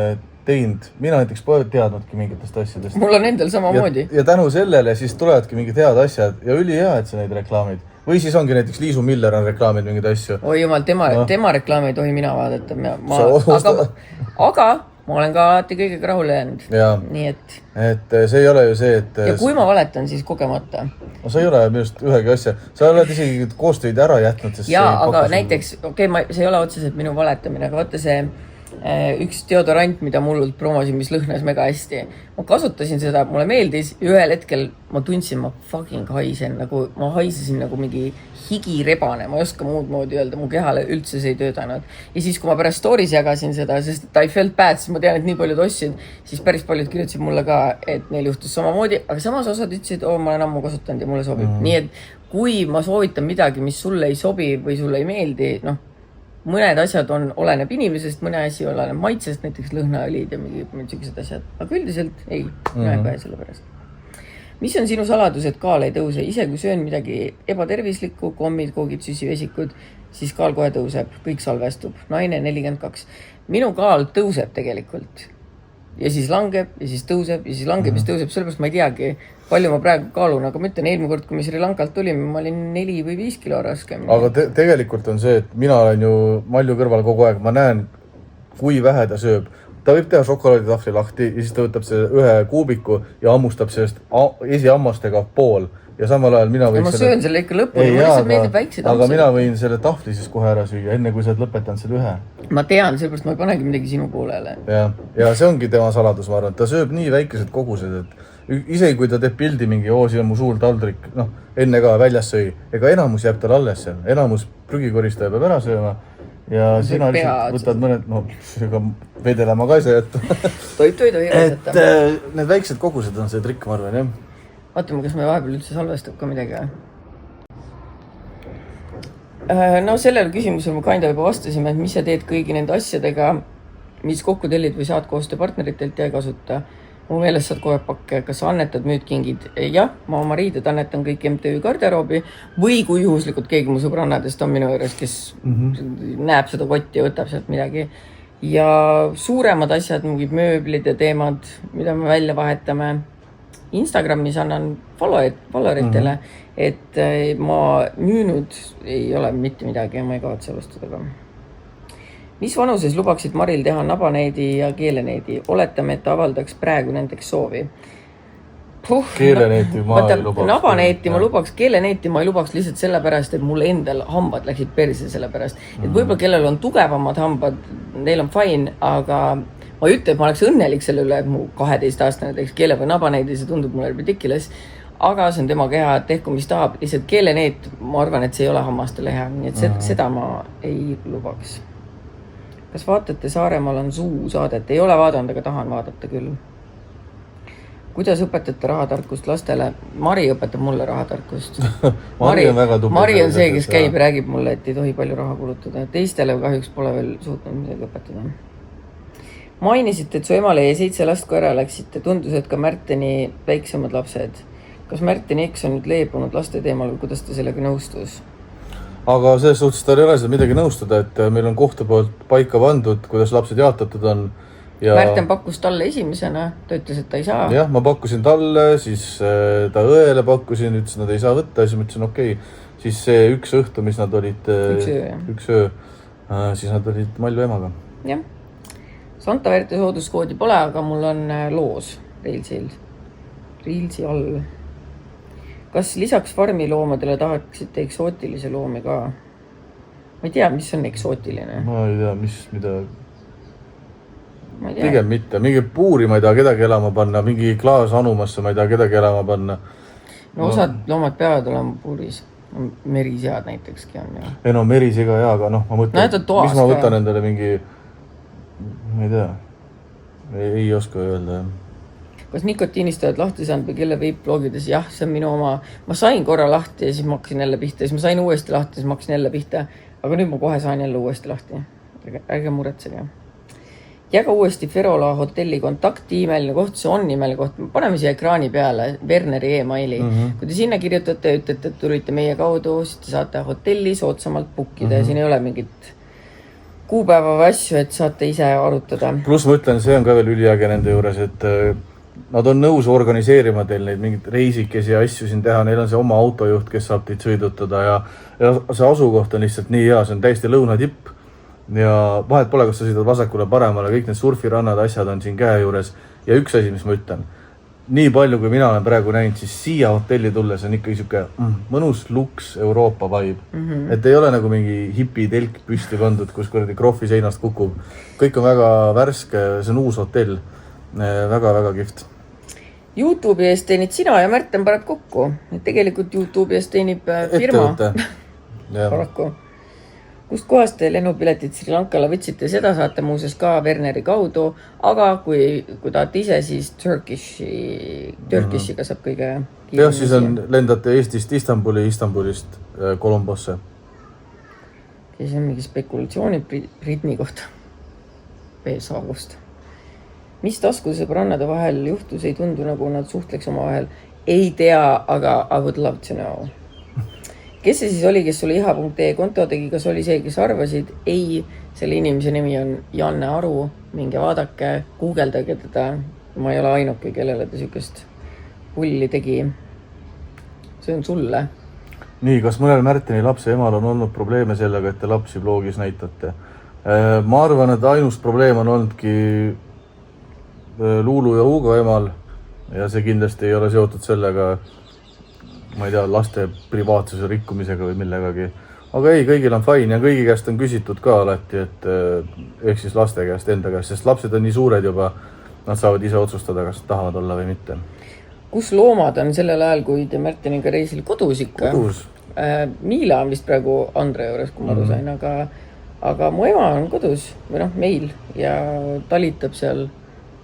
teinud, mina näiteks pole teadnudki mingitest asjadest. Mul on endal samamoodi. Ja tänu sellele siis tulevadki mingid head asjad ja ülihea, et sa neid reklaamid. Või siis ongi näiteks Liisu Miller on reklaamid mingid asju. Oi jumal, tema reklaami ei tohi mina vaadata. Aga ma olen ka alati kõigega rahule jäänud. Nii et see ei ole ju see, et... Ja kui ma valetan, siis kogemata. No sa ei ole minust ühegi asja. Sa oled isegi koostöid ära jätnud. Aga näiteks, see ei ole otseselt minu valetamine, aga vaata see üks deodorant, mida mullult promosin, mis lõhnas mega hästi. Ma kasutasin seda, mulle meeldis ja ühel hetkel ma tundsin, ma fucking haisen, nagu ma haisesin nagu mingi higirebane, ma ei oska muud moodi öelda, mu kehale üldse see ei töötanud. Ja siis, kui ma pärast stories jagasin seda, sest I felt bad, siis ma tean, et nii paljud ostsid, siis päris paljud kirjutasid mulle ka, et neil juhtus samamoodi, aga samas osad ütlesid, ma olen ammu kasutanud ja mulle sobib. Nii et kui ma soovitan midagi, mis sulle ei sobi või sulle ei meeldi, mõned asjad oleneb inimesest, mõne asi oleneb maitsest, näiteks lõhnaõlid ja mingid asjad. Aga üldiselt ei, näen ka selle pärast. Mis on sinu saladus, et kaal ei tõuse? Ise kui söön midagi ebatervislikku, kommid, koogid, süsivesikud, siis kaal kohe tõuseb, kõik salvestub. Naine 42. Minu kaal tõuseb tegelikult. Ja siis langeb, ja siis tõuseb, ja siis langeb, ja siis tõuseb. Sellepärast ma ei teagi, palju ma praegu kaalun, aga ma ütlen, eelmine kord, kui me Sri Lankalt tulime, ma olin 4 või 5 kilo raskem. Aga tegelikult on see, et mina olen ju Malju kõrval kogu aeg, ma näen, kui vähe ta sööb. Ta võib teha šokolaaditahvli lahti ja siis ta võtab see ühe kuubiku ja ammustab sellest esiammastega pool. Ja samal ajal mina võin... ma söön selle ikka lõpuni, mul lihtsalt meeldib väiksed aga mina võin selle tahvli siis kohe ära süüa, enne kui sa oled lõpetanud selle ühe. Ma tean, sellepärast ma ei panegi midagi sinu poolele. Ja see ongi tema saladus, ma arvan, et ta sööb nii väikesed kogused, et isegi kui ta teeb pildi mingi, siin on mu suur taldrik, enne ka väljas sõi, ega enamus jääb tal alles seal, enamus prügikoristaja peab ära sööma ja sina lihtsalt võtad mõned, vedelema ka ei saa jätta. Toitu ei tohi jätta. Et need väiksed kogused on see trikk, ma arvan, jah. Vaatame, kas me vahepeal üldse salvestab ka midagi. Sellele küsimusele ma kinda juba vastasime, et mis sa teed kõigi nende asjadega, mis kokku tellid või saad koostööpartneritelt ja ei kasuta. Mu meelest saad kohe pakke, kas annetad müüd kingid? Jah, ma oma riided annetan kõik MTÜ garderoobi või kui juhuslikult keegi mu sõbrannadest on minu juures, kes näeb seda kotti ja võtab sealt midagi. Ja suuremad asjad, mingid mööblid ja teemad, mida me välja vahetame. Instagramis annan followeritele, et ma müünud ei ole mitte midagi ja ma ei kavatse alustada ka. Mis vanuses lubaksid Maril teha nabaneedi ja keeleneedi? Oletame, et ta avaldaks praegu nendeks soovi. Keeleneeti ma ei lubaks. Nabaneeti ma lubaks, keeleneeti ma ei lubaks lihtsalt sellepärast, et mul endal hambad läksid perse sellepärast. Et võib-olla kellel on tugevamad hambad, neil on fine, aga ma ei ütle, et ma oleks õnnelik selle üle, et mu 12-aastane teeks keele või nabaneedi, see tundub mulle ridiculous, aga see on tema keha, et tehku mis tahab. Lihtsalt keeleneet, ma arvan, et see ei ole hammastele hea, nii et seda ma ei lubaks. Kas vaatate Saaremaal on suu saadet? Ei ole vaadanud, aga tahan vaadata küll. kuidas õpetate rahatarkust lastele? Mari õpetab mulle rahatarkust. Mari on väga tubli. Mari on see, kes käib ja räägib mulle, et ei tohi palju raha kulutada. Teistele kahjuks pole veel suutnud midagi õpetada. Mainisite, et su emale jäi 7 last, kui ära läksite. Tundus, et ka Märteni väiksemad lapsed. Kas Märteni eks on nüüd leebunud laste teemal või kuidas ta sellega nõustus? Aga selles suhtes tal ei ole seda midagi nõustada, et meil on kohtu poolt paika pandud, kuidas lapsed jaotatud on. Ja... Märten pakkus talle esimesena, ta ütles, et ta ei saa. Jah, ma pakkusin talle, siis ta õele pakkusin, ütles, nad ei saa võtta, siis ma ütlesin okei. Siis see üks õhtu, mis nad olid, üks öö, siis nad olid Malju emaga. Jah. Santa Verte sooduskoodi pole, aga mul on loos Reelsi all. Kas lisaks farmiloomadele tahaksite eksootilise loomi ka? Ma ei tea, mis on eksootiline. Ma ei tea, mida... Pigem mitte. Mingi puuri ma ei taha kedagi elama panna, mingi klaas anumasse ma ei taha kedagi elama panna. No osad loomad peavad olema puuris. Merisead näitekski on ju. Ei no merisiga jaa, aga noh, ma mõtlen, mis ma võtan endale mingi... Ma ei tea. Ei oska öelda. Kas nikotiinist oled lahti saanud või kelle veip-blogides? Jah, see on minu oma... Ma sain korra lahti ja siis ma hakkasin jälle pihta. Siis ma sain uuesti lahti ja siis ma hakkasin jälle pihta. Aga nüüd ma kohe saan jälle uuesti lahti. Ärge muretsege. Jaga uuesti Ferola hotelli kontakti, e-mailine koht, see on e-mailine koht. Paneme siia ekraani peale Werneri e-maili. Kui te sinna kirjutate ja ütlete, et tulite meie kaudu, siis te saate hotelli soodsamalt bookida ja siin ei ole mingit kuupäeva või asju, et saate ise arutada. Plus ma ütlen, see on ka veel üliäge nende juures, et nad on nõus organiseerima teil neid mingid reisikesi ja asju siin teha. Neil on see oma autojuht, kes saab teid sõidutada ja see asukoht on lihtsalt nii hea, see on täiesti lõunatipp. Ja vahet pole, kas sa sõidad vasakule paremale, kõik need surfirannad asjad on siin käe juures. Ja üks asi, mis ma ütlen, nii palju, kui mina olen praegu näinud, siis siia hotelli tulles on ikka siuke mõnus luks Euroopa vibe. Et ei ole nagu mingi hipi telk püsti pandud, kus kuradi krohvi seinast kukub. Kõik on väga värske, see on uus hotell. Väga-väga kihvt. YouTube'i eest teenid sina ja Märten paneb kokku. Et tegelikult YouTube'i eest teenib firma. Paraku. Kust kohast te lennupiletit Sri Lankale võtsite, seda saate muuses ka Werneri kaudu, aga kui tahate ise, siis Turkishiga saab kõige kiiremini. Jah, siis lendate Eestist Istanbulist Kolombosse. See on mingi spekulatsiooni Britni kohta. Saagust. Mis taskusõbrannade vahel juhtus, ei tundu nagu nad suhtleks oma vahel? Ei tea, aga I would love to know. Kes see siis oli, kes sulle iha.ee konto tegi, kas oli see, kes arvasid? Ei, selle inimese nimi on Janne Aru, minge vaadake, guugeldage teda. Ma ei ole ainuke, kellele ta sükest pulli tegi. See on sulle. Nii, kas mõnel Märteni lapse emal on olnud probleeme sellega, et te lapsi bloogis näitate? Ma arvan, et ainus probleem on olnudki Luulu ja Hugo emal ja see kindlasti ei ole seotud sellega, ma ei tea, laste privaatsuse rikkumisega või millegagi. Aga ei, kõigil on fine ja kõigi käest on küsitud ka alati, et ehk siis laste käest, enda käest, sest lapsed on nii suured juba, nad saavad ise otsustada, kas tahavad olla või mitte. Kus loomad on sellel ajal, kui te Märteniga reisil kodus ikka? Kodus. Miila on vist praegu Andre juures, kui ma aru sain, aga mu ema on kodus või meil ja talitab seal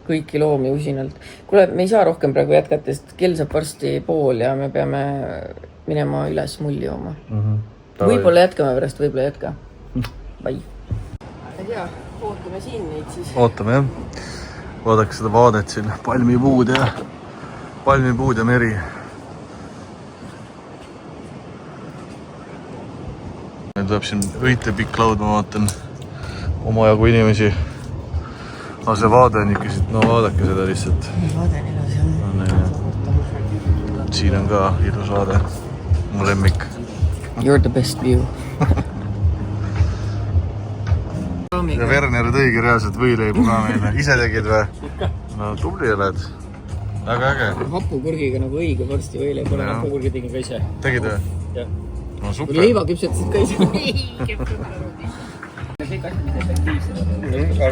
kõiki loomi usinalt. Kuule, me ei saa rohkem praegu jätkata, sest kell saab varsti pool ja me peame minema üles mulli oma. Võib-olla jätkame pärast, võib-olla jätka. Bye. Ma ei tea, ootame siin neid siis. Ootame jah. Vaadake seda vaadet siin, palmipuud ja meri. Meil tuleb siin õitepikk laud, ma vaatan oma jagu inimesi. Aga see vaade on ikka siit, no vaadake seda lihtsalt. Vaade on ilus, jah. Siin on ka ilus vaade. Mu lemmik. You're the best view. Ja Werner tõigi reaalselt võileibu ka meile. Ise tegid või? No tubli oled. Väga äge. Hapukurgiga nagu õige varsti võileib. Hapukurgi tegin ka ise. Tegid või? Jah. No super. Leiva küpsetasid ka ise.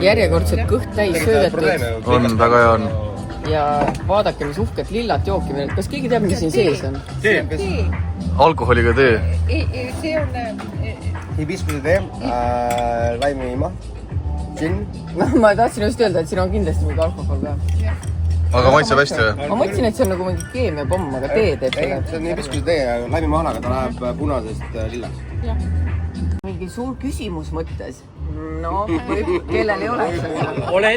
Järjekordselt kõht täis söödetud. On, väga hea on. Ja vaadake, mis uhket lillat jooki meil. Kas keegi teab, mis siin sees on? Tee. Alkoholiga tee. See on hibiskuse tee, laimiima, džinn. Ma tahtsin just öelda, et siin on kindlasti mingi alkohol ka. aga maitseb hästi või? ma mõtlesin, et see on nagu mingi keemiapomm, aga tee teeb selle. See on nii hibiskusitee, laimimahalaga ta läheb punasest lillaks. Mingi suur küsimus mõttes. No, kellel ei ole seda. Ole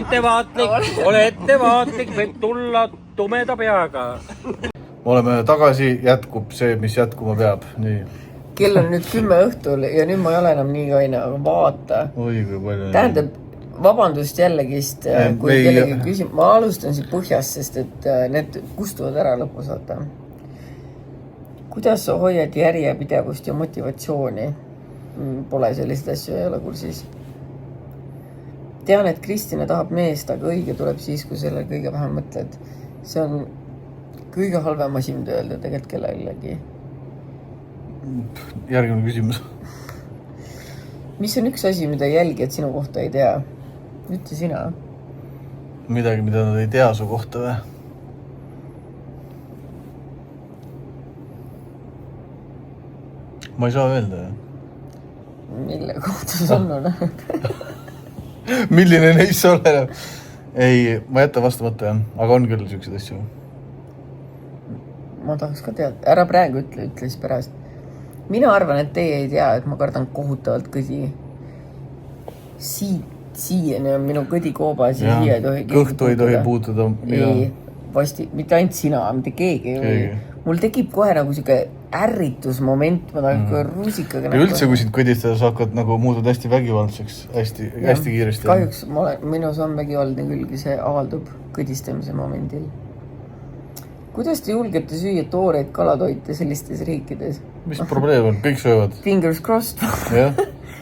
ettevaatlik, võib tulla tumeda peaga. me oleme tagasi, jätkub see, mis jätkuma peab. Nii. Kell on nüüd 10 õhtul ja nüüd ma ei ole enam nii kaine, aga vaata. Oi, kui palju. Tähendab, vabandust jällegist, kui kellegi küsib. Ma alustan siit põhjast, sest et need kustuvad ära lõpus, vaata. Kuidas sa hoiad järjepidevust ja motivatsiooni? Pole selliseid asju, ei ole kursis. Tean, et Kristina tahab meest, aga õige tuleb siis, kui selle kõige vähem mõtled. See on kõige halvem asi, mida öelda tegelikult kellelegi. Järgmine küsimus. Mis on üks asi, mida jälgijad sinu kohta ei tea? Ütle sina. Midagi, mida nad ei tea su kohta või? Ma ei saa öelda. Mille kohta see on? Milline neist sa oled? Ei, ma jätan vastamata jah, aga on küll siukseid asju. Ma tahaks ka teada. Ära praegu ütle siis pärast. Mina arvan, et teie ei tea, et ma kardan kohutavalt kõdi. Siiani on minu kõdi koobas ja siia ei tohi kõhtu ei tohi puutuda. Ei, vasti, mitte ainult sina, mitte keegi. Mul tekib kohe nagu siuke ärritusmoment, ma tahaks kohe rusikaga. Ja üldse, kui sind kõdistada, sa hakkad nagu muutud hästi vägivaldseks, hästi kiiresti. Kahjuks minus on vägivaldne külgi, see avaldub kõdistamise momendil. Kuidas te julgete süüa tooreid kalatoite sellistes riikides? Mis probleem on? Kõik söövad. Fingers crossed.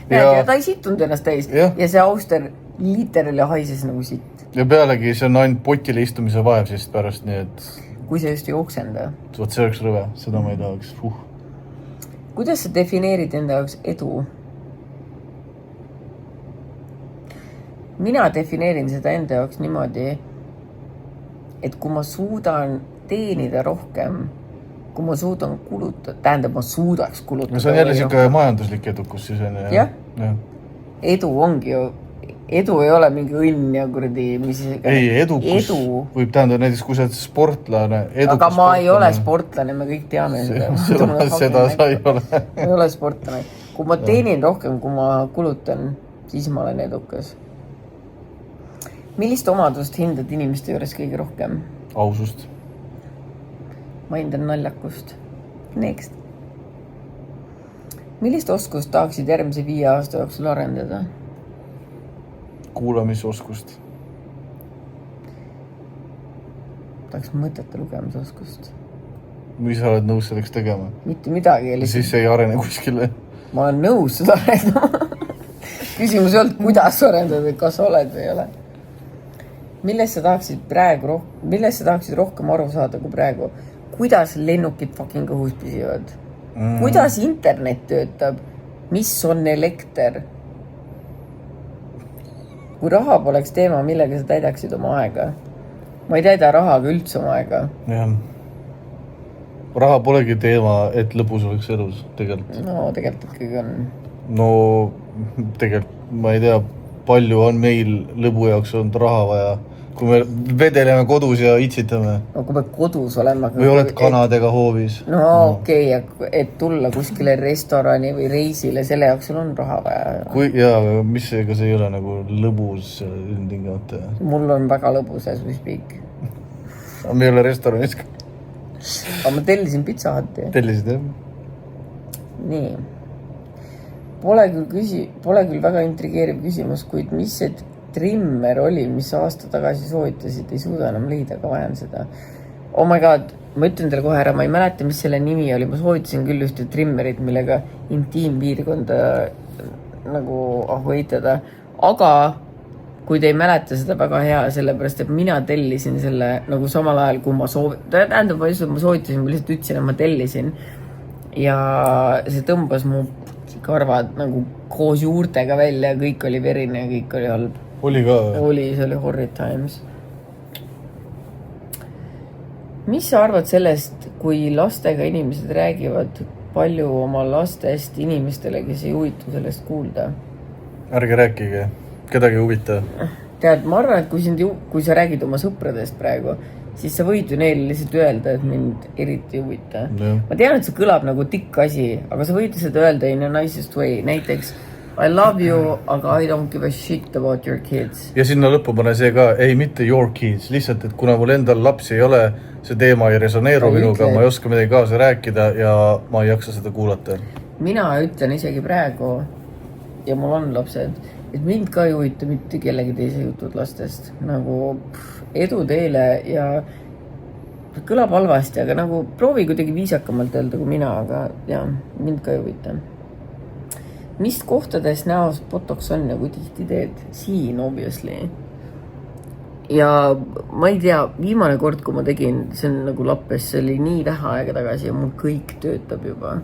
Ja ta ei situnud ennast täis. Ja see auster literally haises nagu sitt. Ja pealegi see on ainult potile istumise vaev siis pärast, nii et... Kui sa just ei oksenda. Võt see oleks rõve, seda ma ei tahaks. Kuidas sa defineerid enda jaoks edu? Mina defineerin seda enda jaoks niimoodi, et kui ma suudan teenida rohkem, kui ma suudan kulutada, tähendab, ma suudaks kulutada. See on jälle siuke majanduslik edukus siis on. Jah. Edu ongi ju, edu ei ole mingi õnn ja kuradi, mis... Ei, edukus võib tähendada näiteks, kui sa oled sportlane. Aga ma ei ole sportlane, me kõik teame seda. Seda sa ei ole. Ma ei ole sportlane. Kui ma teenin rohkem, kui ma kulutan, siis ma olen edukas. Millist omadust hindad inimeste juures kõige rohkem? Ausust. Ma hindan naljakust. Next. Millist oskust tahaksid järgmise 5 aasta jooksul arendada? Kuulamisoskust. Tahaks mõtete lugemisoskust. Mis sa oled nõus selleks tegema? Mitte midagi. Siis ei arene kuskile. Ma olen nõus seda arendama. Küsimus ei olnud, kuidas arendada, kas oled või ei ole. Millest sa tahaksid rohkem aru saada kui praegu? Kuidas lennukid fucking õhus püsivad? Kuidas internet töötab? Mis on elekter? Kui raha poleks teema, millega sa täidaksid oma aega? Ma ei täida rahaga üldse oma aega. Jah. Raha polegi teema, et lõbus oleks elus, tegelikult. No, tegelikult ikkagi on. No, tegelikult, ma ei tea, palju on meil lõbu jaoks olnud raha vaja. Kui me vedeleme kodus ja itsitame. No kui me kodus oleme. Või oled kanadega hoovis. No okei, et tulla kuskile restorani või reisile, selle jaoks on raha vaja. Jaa, mis ega see ei ole nagu lõbus tingimata. Mul on väga lõbus as we speak. Me ei ole restoranis ka. Aga ma tellisin Pizza Hutti. Tellisid, jah? Nii. Pole küll väga intrigeeriv küsimus, kuid mis see trimmer oli, mis aasta tagasi soovitasid, ei suuda enam leida, aga vajan seda. Oh my god, ma ütlen teile kohe ära, ma ei mäleta, mis selle nimi oli. Ma soovitasin küll ühte trimmerit, millega intiimpiirkonda nagu hoitada. Aga kui te ei mäleta seda väga hea, sellepärast, et mina tellisin selle nagu samal ajal, kui ma tähendab, ma soovitasin, ma lihtsalt ütlesin, et ma tellisin. Ja see tõmbas mu karvad nagu koos juurtega välja, kõik oli verine ja kõik oli halb. Oli ka? Oli, see oli horrid times. Mis sa arvad sellest, kui lastega inimesed räägivad palju oma lastest inimestele, kes ei huvitu sellest kuulda? Ärge rääkige, kedagi huvita. Tead, ma arvan, et kui sa räägid oma sõpradest praegu, siis sa võid ju neile lihtsalt öelda, et mind eriti ei huvita. Jah. Ma tean, et see kõlab nagu tikk asi, aga sa võid seda öelda in a nicest way. Näiteks, I love you, aga I don't give a shit about your kids. Ja sinna lõppu pane see ka, ei mitte your kids, lihtsalt, et kuna mul endal lapsi ei ole, see teema ei resoneeru minuga, ma ei oska midagi kaasa rääkida ja ma ei jaksa seda kuulata. Mina ütlen isegi praegu, ja mul on lapsed, et mind ka ei huvita mitte kellegi teise jutud lastest. Nagu edu teile ja kõlab halvasti, aga nagu proovi kuidagi viisakamalt öelda kui mina, aga jah, mind ka ei huvita. Mis kohtades näos botox on ja kui tihti teed? Siin, obviously. Ja ma ei tea, viimane kord, kui ma tegin, see on nagu lappes, see oli nii vähe aega tagasi ja mul kõik töötab juba.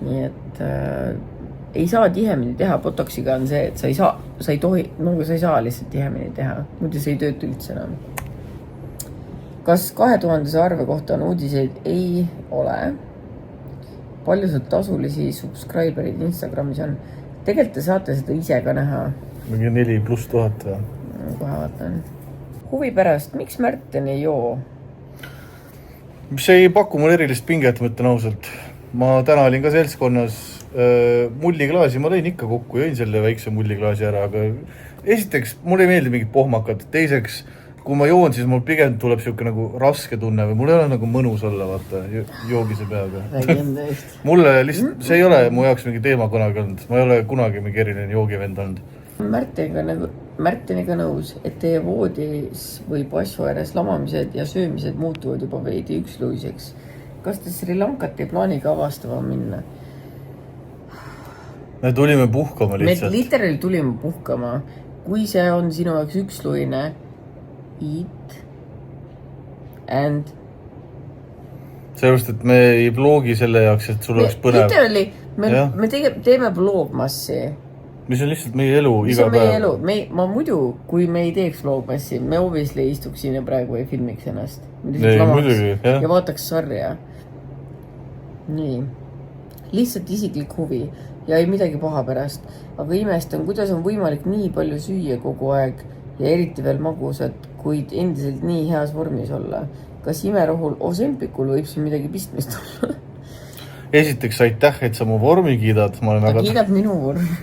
Nii et ei saa tihemini teha. Botoxiga on see, et sa ei tohi, nagu sa ei saa lihtsalt tihemini teha. Muidu see ei tööta üldse enam. Kas 2000 arve kohta on uudiseid? Ei ole. Palju sul tasulisi subscriberid Instagramis on? Tegelikult te saate seda ise ka näha. Mingi 4,000+ või? Kohe vaatan. Huvi pärast, miks Märten ei joo? See ei paku mul erilist pinget, mõtlen ausalt. Ma täna olin ka seltskonnas. Mulliklaasi ma lõin ikka kokku, jõin selle väikse mulliklaasi ära, aga esiteks mul ei meeldi mingid pohmakad. Teiseks, kui ma joon, siis mul pigem tuleb siuke nagu raske tunne või mul ei ole nagu mõnus olla, vaata, joogise peaga. Mulle lihtsalt, see ei ole mu jaoks mingi teema kunagi olnud. Ma ei ole kunagi mingi eriline joogivend olnud. Märteniga nõus, et teie voodis või passu ääres lamamised ja söömised muutuvad juba veidi üksluiseks. Kas te Sri Lankat ei plaani ka avastama minna? Me tulime puhkama lihtsalt. Me literally tulime puhkama. Kui see on sinu jaoks üksluine, eat and... Sellepärast, et me ei vlogi selle jaoks, et sul oleks põnev. Literally, me teeme vlogmassi. Mis on lihtsalt meie elu mis iga päev. Meie elu. Ma muidu, kui me ei teeks vlogmassi, me obviously istuks siin ja praegu ei filmiks ennast. Muidugi, jah. Ja vaataks sarja. Nii. Lihtsalt isiklik huvi ja ei midagi paha pärast. Aga imestan, kuidas on võimalik nii palju süüa kogu aeg ja eriti veel magusat, kuid endiselt nii heas vormis olla. Kas imerohul Ozempikul võib siin midagi pistmist olla? Esiteks aitäh, et sa mu vormi kiidad. Ta kiidab minu vormi.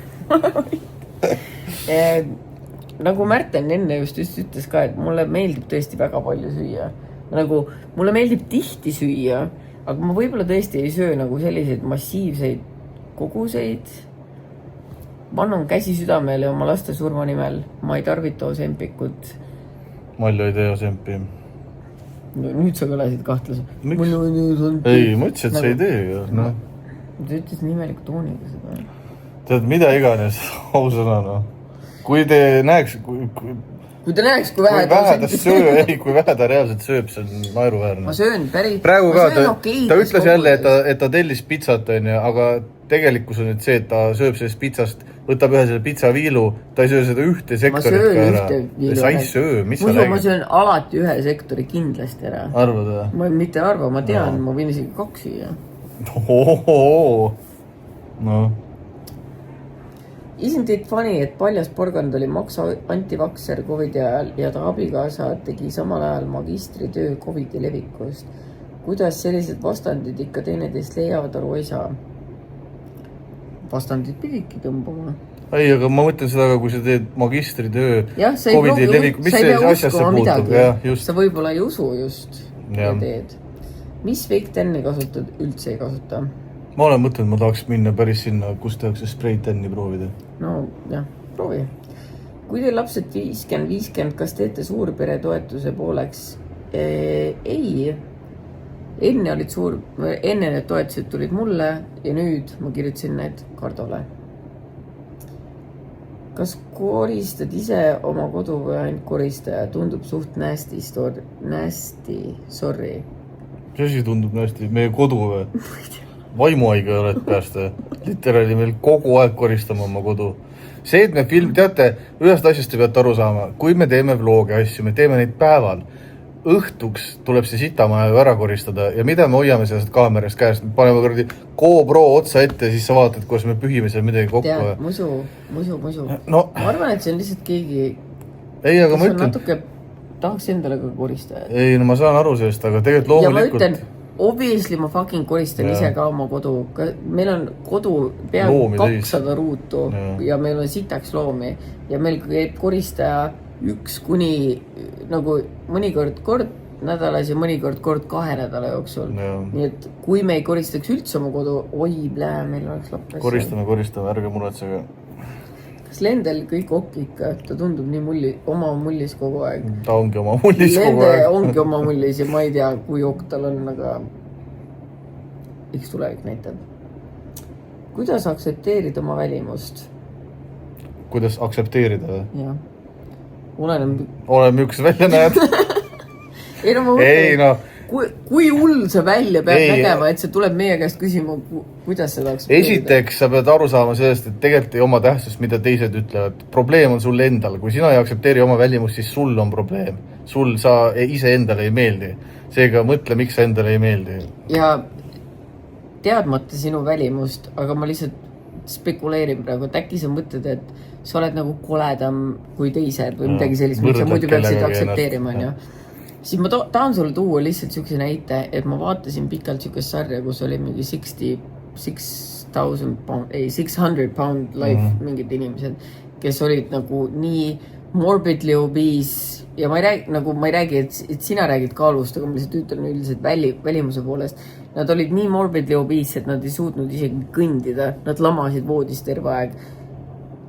Nagu Märten enne just ütles ka, et mulle meeldib tõesti väga palju süüa. Nagu mulle meeldib tihti süüa, aga ma võib-olla tõesti ei söö nagu selliseid massiivseid koguseid. Ma annan käsi südamele oma laste surma nimel. Ma ei tarvita Ozempikut. Malju ei tee Ozempi. Nüüd sa kõlasid kahtluse. Miks? Ei, ma ütlesin, et sa ei tee. Ta ütles nimeliku tooniga seda. Tead, mida iganes, ausõna, no. Kui te näeks... Kui ta näeks, kui vähe ta reaalselt sööb, see on naeruväärne. Ma söön päris... Praegu ka, ta ütles jälle, et ta tellis pitsat, aga tegelikkus on nüüd see, et ta sööb sellest pitsast, võtab ühe selle pitsaviilu, ta ei söö seda ühte sektorit ka ära. Sa ei söö, mis sa räägid? Ma söön alati ühe sektori kindlasti ära. Arvad või? Ma mitte arva, ma tean, ma võin isegi 2 süüa. No. Isn't it funny, et paljas porgand oli maksa antivakser COVID ajal ja ta abikaasa tegi samal ajal magistritöö COVIDi levikust. Kuidas sellised vastandid ikka teineteist leiavad, aru ei saa? Vastandid pididki tõmbama. Ei, aga ma mõtlen seda, kui sa teed magistritöö COVIDi levikust, mis see asjasse puutub? Sa võib-olla ei usu just ja teed. Mis fake tänni kasutad, üldse ei kasuta? Ma olen mõtlenud, ma tahaks minna päris sinna, kus tehakse spray tänni proovida. No jah, proovi. Kui teil lapsed 50-50, kas teete suurpere toetuse pooleks? Ei. Enne need toetused tulid mulle ja nüüd ma kirjutasin need Kardole. Kas koristad ise oma kodu või ainult koristaja? Tundub suht nasty, sorry. Mis asi tundub nasty? Meie kodu või? Vaimuaiga oled päästa. Literaali meil kogu aeg koristama oma kodu. See, et me teate, ühest asjast te peate aru saama. Kui me teeme vlogi asju, me teeme neid päeval. Õhtuks tuleb see sitamaja ära koristada ja mida me hoiame sellest kaamerast käest? Me paneme kõrdi GoPro otsa ette ja siis sa vaatad, kuidas me pühime seal midagi kokku. Tead, musu. No. Ma arvan, et see on lihtsalt keegi... Ei, aga ma ütlen... Natuke tahaks endale ka koristajat. ei, no ma saan aru sellest, aga tegelikult loomulikult... Ja ma ütlen, obviously ma fucking koristan ise ka oma kodu. Meil on kodu peaaegu 200 ruutu ja meil on sitaks loomi ja meil käib koristaja 1 kuni nagu mõnikord kord nädalas ja mõnikord kord 2 nädala jooksul. Nii et kui me ei koristaks üldse oma kodu, meil oleks lappes. Koristame, ärge muretsege. Kas Lendel kõik ikka, ta tundub nii oma mullis kogu aeg. Ta ongi oma mullis kogu aeg. Lende ongi oma mullis ja ma ei tea, kui tal on, aga eks tulevik näitab. Kuidas aktsepteerida oma välimust? Kuidas aktsepteerida? Jah. Oleme üks välja näed. Ei no ma mõtlen, kui hull see välja peab nägema, et see tuleb meie käest küsima, kuidas seda aktsepteerida? Esiteks, sa pead aru saama sellest, et tegelikult ei oma tähtsust, mida teised ütlevad. Probleem on sul endal. Kui sina ei aktsepteeri oma välimust, siis sul on probleem. Sa ise endale ei meeldi. Seega mõtle, miks sa endale ei meeldi. Ja teadmata sinu välimust, aga ma lihtsalt spekuleerin praegu, et äkki sa mõtled, et sa oled nagu koledam kui teised või midagi sellist, mis sa muidu peaksid aktsepteerima. Siis ma tahan sulle tuua lihtsalt siukse näite, et ma vaatasin pikalt siukest sarja, kus oli mingi 600 pound life mingid inimesed, kes olid nagu nii morbidly obese ja ma ei räägi, et sina räägid kaalust, aga ma lihtsalt ütlen üldiselt välimuse poolest. Nad olid nii morbidly obese, et nad ei suutnud isegi kõndida, nad lamasid voodis terve aeg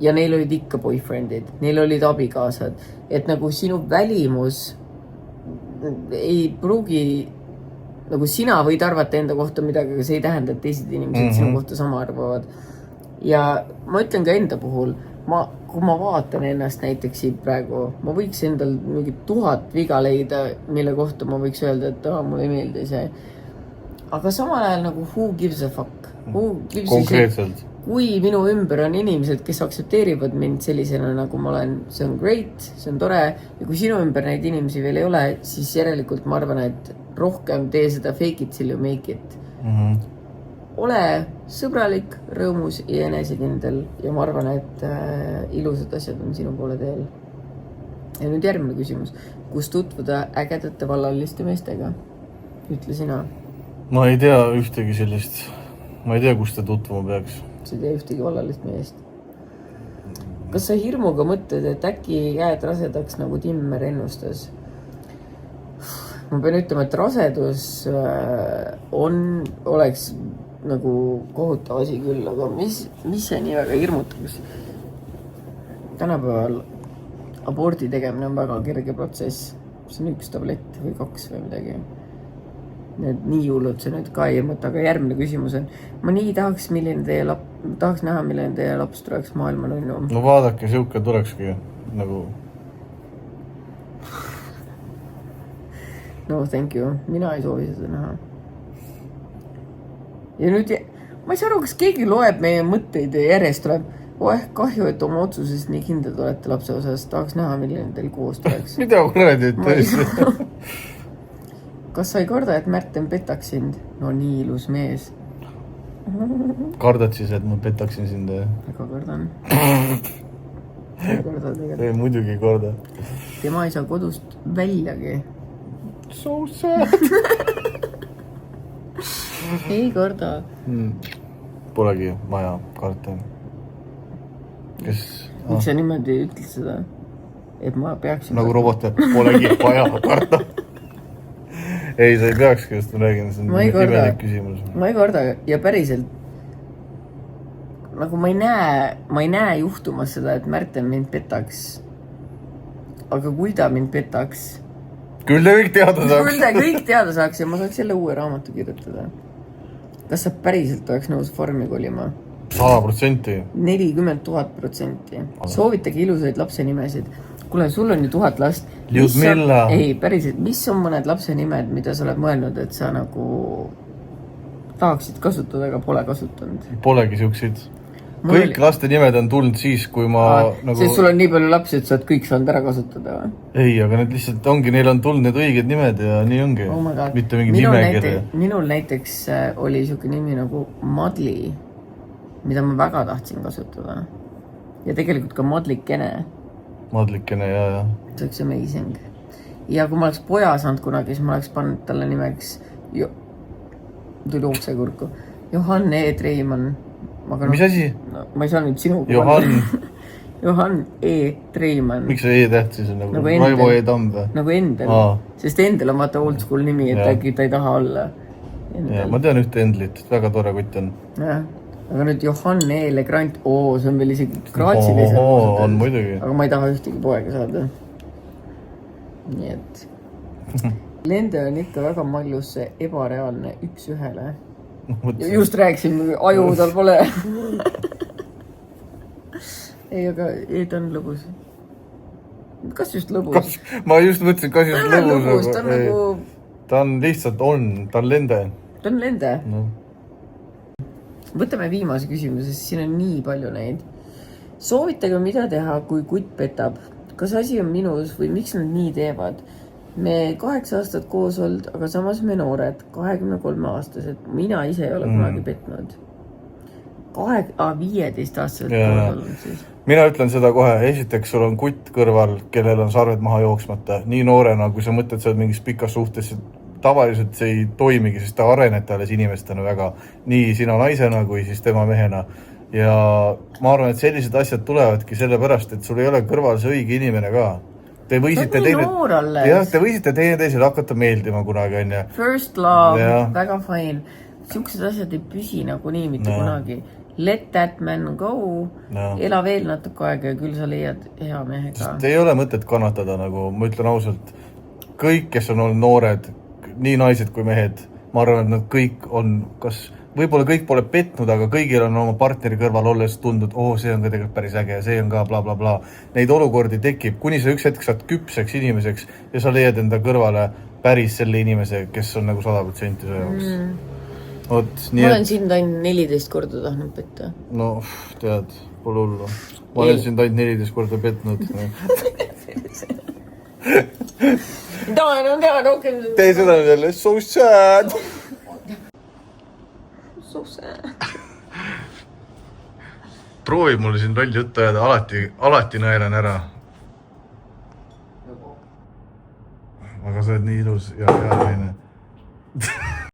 ja neil olid ikka boyfriendid, neil olid abikaasad, et nagu sinu välimus ei pruugi, nagu sina võid arvata enda kohta midagi, aga see ei tähenda, et teised inimesed sinu kohta sama arvavad. Ja ma ütlen ka enda puhul, kui ma vaatan ennast näiteks siit praegu, ma võiks endal mingi 1000 viga leida, mille kohta ma võiks öelda, et mulle ei meeldi see. Aga samal ajal nagu who gives a fuck? Konkreetselt. Kui minu ümber on inimesed, kes aktsepteerivad mind sellisena, nagu ma olen, see on great, see on tore. Ja kui sinu ümber neid inimesi veel ei ole, siis järelikult ma arvan, et rohkem tee seda fake it till you make it. Ole sõbralik, rõõmus ja enesekindel ja ma arvan, et ilusad asjad on sinu poole teel. Ja nüüd järgmine küsimus. Kus tutvuda ägedate vallaliste meestega? Ütle sina. Ma ei tea ühtegi sellist. Ma ei tea, kus ta tutvuma peaks. Sa ei tea ühtegi vallalist meest. Kas sa hirmuga mõtled, et äkki jääd rasedaks nagu Timmer ennustas? Ma pean ütlema, et rasedus oleks nagu kohutav asi küll, aga mis see nii väga hirmutab? Tänapäeval abordi tegemine on väga kerge protsess. See on 1 tablett või 2 või midagi. Need nii hullud see nüüd ka ei hirmuta, aga järgmine küsimus on. Ma nii tahaks näha, milline teie laps tuleks maailma nunnu. No vaadake, siuke tulekski nagu... No thank you, mina ei soovi seda näha. Ja nüüd, ma ei saa aru, kas keegi loeb meie mõtteid ja järjest tuleb, kahju, et oma otsuses nii kindlad olete lapse osas, tahaks näha, milline teil koos tuleks. Mida kuradi tõesti? Kas sa ei karda, et Märten petaks sind? No nii ilus mees. Kardad siis, et ma petaksin sind? Ega kardan. Ei, muidugi ei karda. Tema ei saa kodust väljagi. So sad. Ei karda. Polegi vaja karta. Miks sa niimoodi ütled seda? Et ma peaksin... Nagu robot teeb, polegi vaja karta. Ei, sa ei peakski, just ma räägin, see on imelik küsimus. Ma ei karda ja päriselt nagu ma ei näe juhtumas seda, et Märten mind petaks. Aga kui ta mind petaks... Küll ta kõik teada saaks ja ma saaks jälle uue raamatu kirjutada. Kas sa päriselt oleks nõus farmi kolima? 100%. 40,000%. Soovitage ilusaid lapse nimesid. Kuule, sul on ju 1000 last. Ljudmilla. Ei, päriselt, mis on mõned lapse nimed, mida sa oled mõelnud, et sa nagu tahaksid kasutada, aga pole kasutanud? Polegi siukseid. Kõik laste nimed on tulnud siis, kui ma... Sest sul on nii palju lapsi, et sa oled kõik saanud ära kasutada või? Ei, aga need lihtsalt ongi, neil on tulnud need õiged nimed ja nii ongi. Mitte mingi nimekirja. Minul näiteks oli siuke nimi nagu Madli, mida ma väga tahtsin kasutada. Ja tegelikult ka Madlikene. Madlikene, jah. See oleks amazing. ja kui ma oleks poja saanud kunagi, siis ma oleks pannud talle nimeks tuli otse kurku. Johan E. Treimann. Mis asi? No, ma ei saa nüüd sinuga Johan. Johan E. Treimann. Miks see E-täht siis on nagu Endel. Raivo E. Tamm või? Nagu Endel. Sest Endel on vaata old school nimi, et äkki ta ei taha olla. Ja, ma tean ühte Endlit, väga tore kutt on. Jah. Aga nüüd Johan E. Legrand, see on veel isegi kraatsilisem. On muidugi. Aga ma ei taha ühtegi poega saada. Nii et Lende on ikka väga maljus see ebareaalne 1-1. Just rääkisin, aju tal pole. Ei, aga ta on lõbus. Kas just lõbus? Ma just mõtlesin, kas just lõbus. Ta on nagu... Ta on lihtsalt ta on Lende. Ta on Lende? No. Võtame viimase küsimuse, sest siin on nii palju neid. Soovitage, mida teha, kui kutt petab. Kas asi on minus või miks nad nii teevad? Me 8 aastat koos olnud, aga samas me noored, 23-aastased. Mina ise ei ole kunagi petnud. 15 aastased koos olnud siis. Mina ütlen seda kohe. Esiteks, sul on kutt kõrval, kellel on sarved maha jooksmata. Nii noorena, kui sa mõtled, sa oled mingis pikas suhtes, tavaliselt see ei toimigi, sest ta areneb alles inimestena väga. Nii sina naisena kui siis tema mehena. Ja ma arvan, et sellised asjad tulevadki sellepärast, et sul ei ole kõrval see õige inimene ka. Te võisite teineteisele hakata meeldima kunagi, on ja. First love, väga fine. Siuksed asjad ei püsi nagu nii mitte kunagi. Let that man go. Ela veel natuke aega ja küll sa leiad hea mehega. Ei ole mõtet kannatada, nagu ma ütlen ausalt. Kõik, kes on olnud noored, nii naised kui mehed, ma arvan, et nad kõik on, võib-olla kõik pole petnud, aga kõigil on oma partneri kõrval olles tundnud, see on ka tegelikult päris äge, see on ka bla bla bla. Neid olukordi tekib, kuni sa üks hetk saad küpseks inimeseks ja sa leiad enda kõrvale päris selle inimese, kes on nagu 100% su jaoks. Ma olen sind ainult 14 korda tahtnud petta. No, tead, pole hullu. Ma olen sind ainult 14 korda petnud. Tean rohkem. Tee seda nüüd jälle, so sad. Proovi mulle siin loll juttu ajada, alati naeran ära. Aga sa oled nii ilus ja hea naine.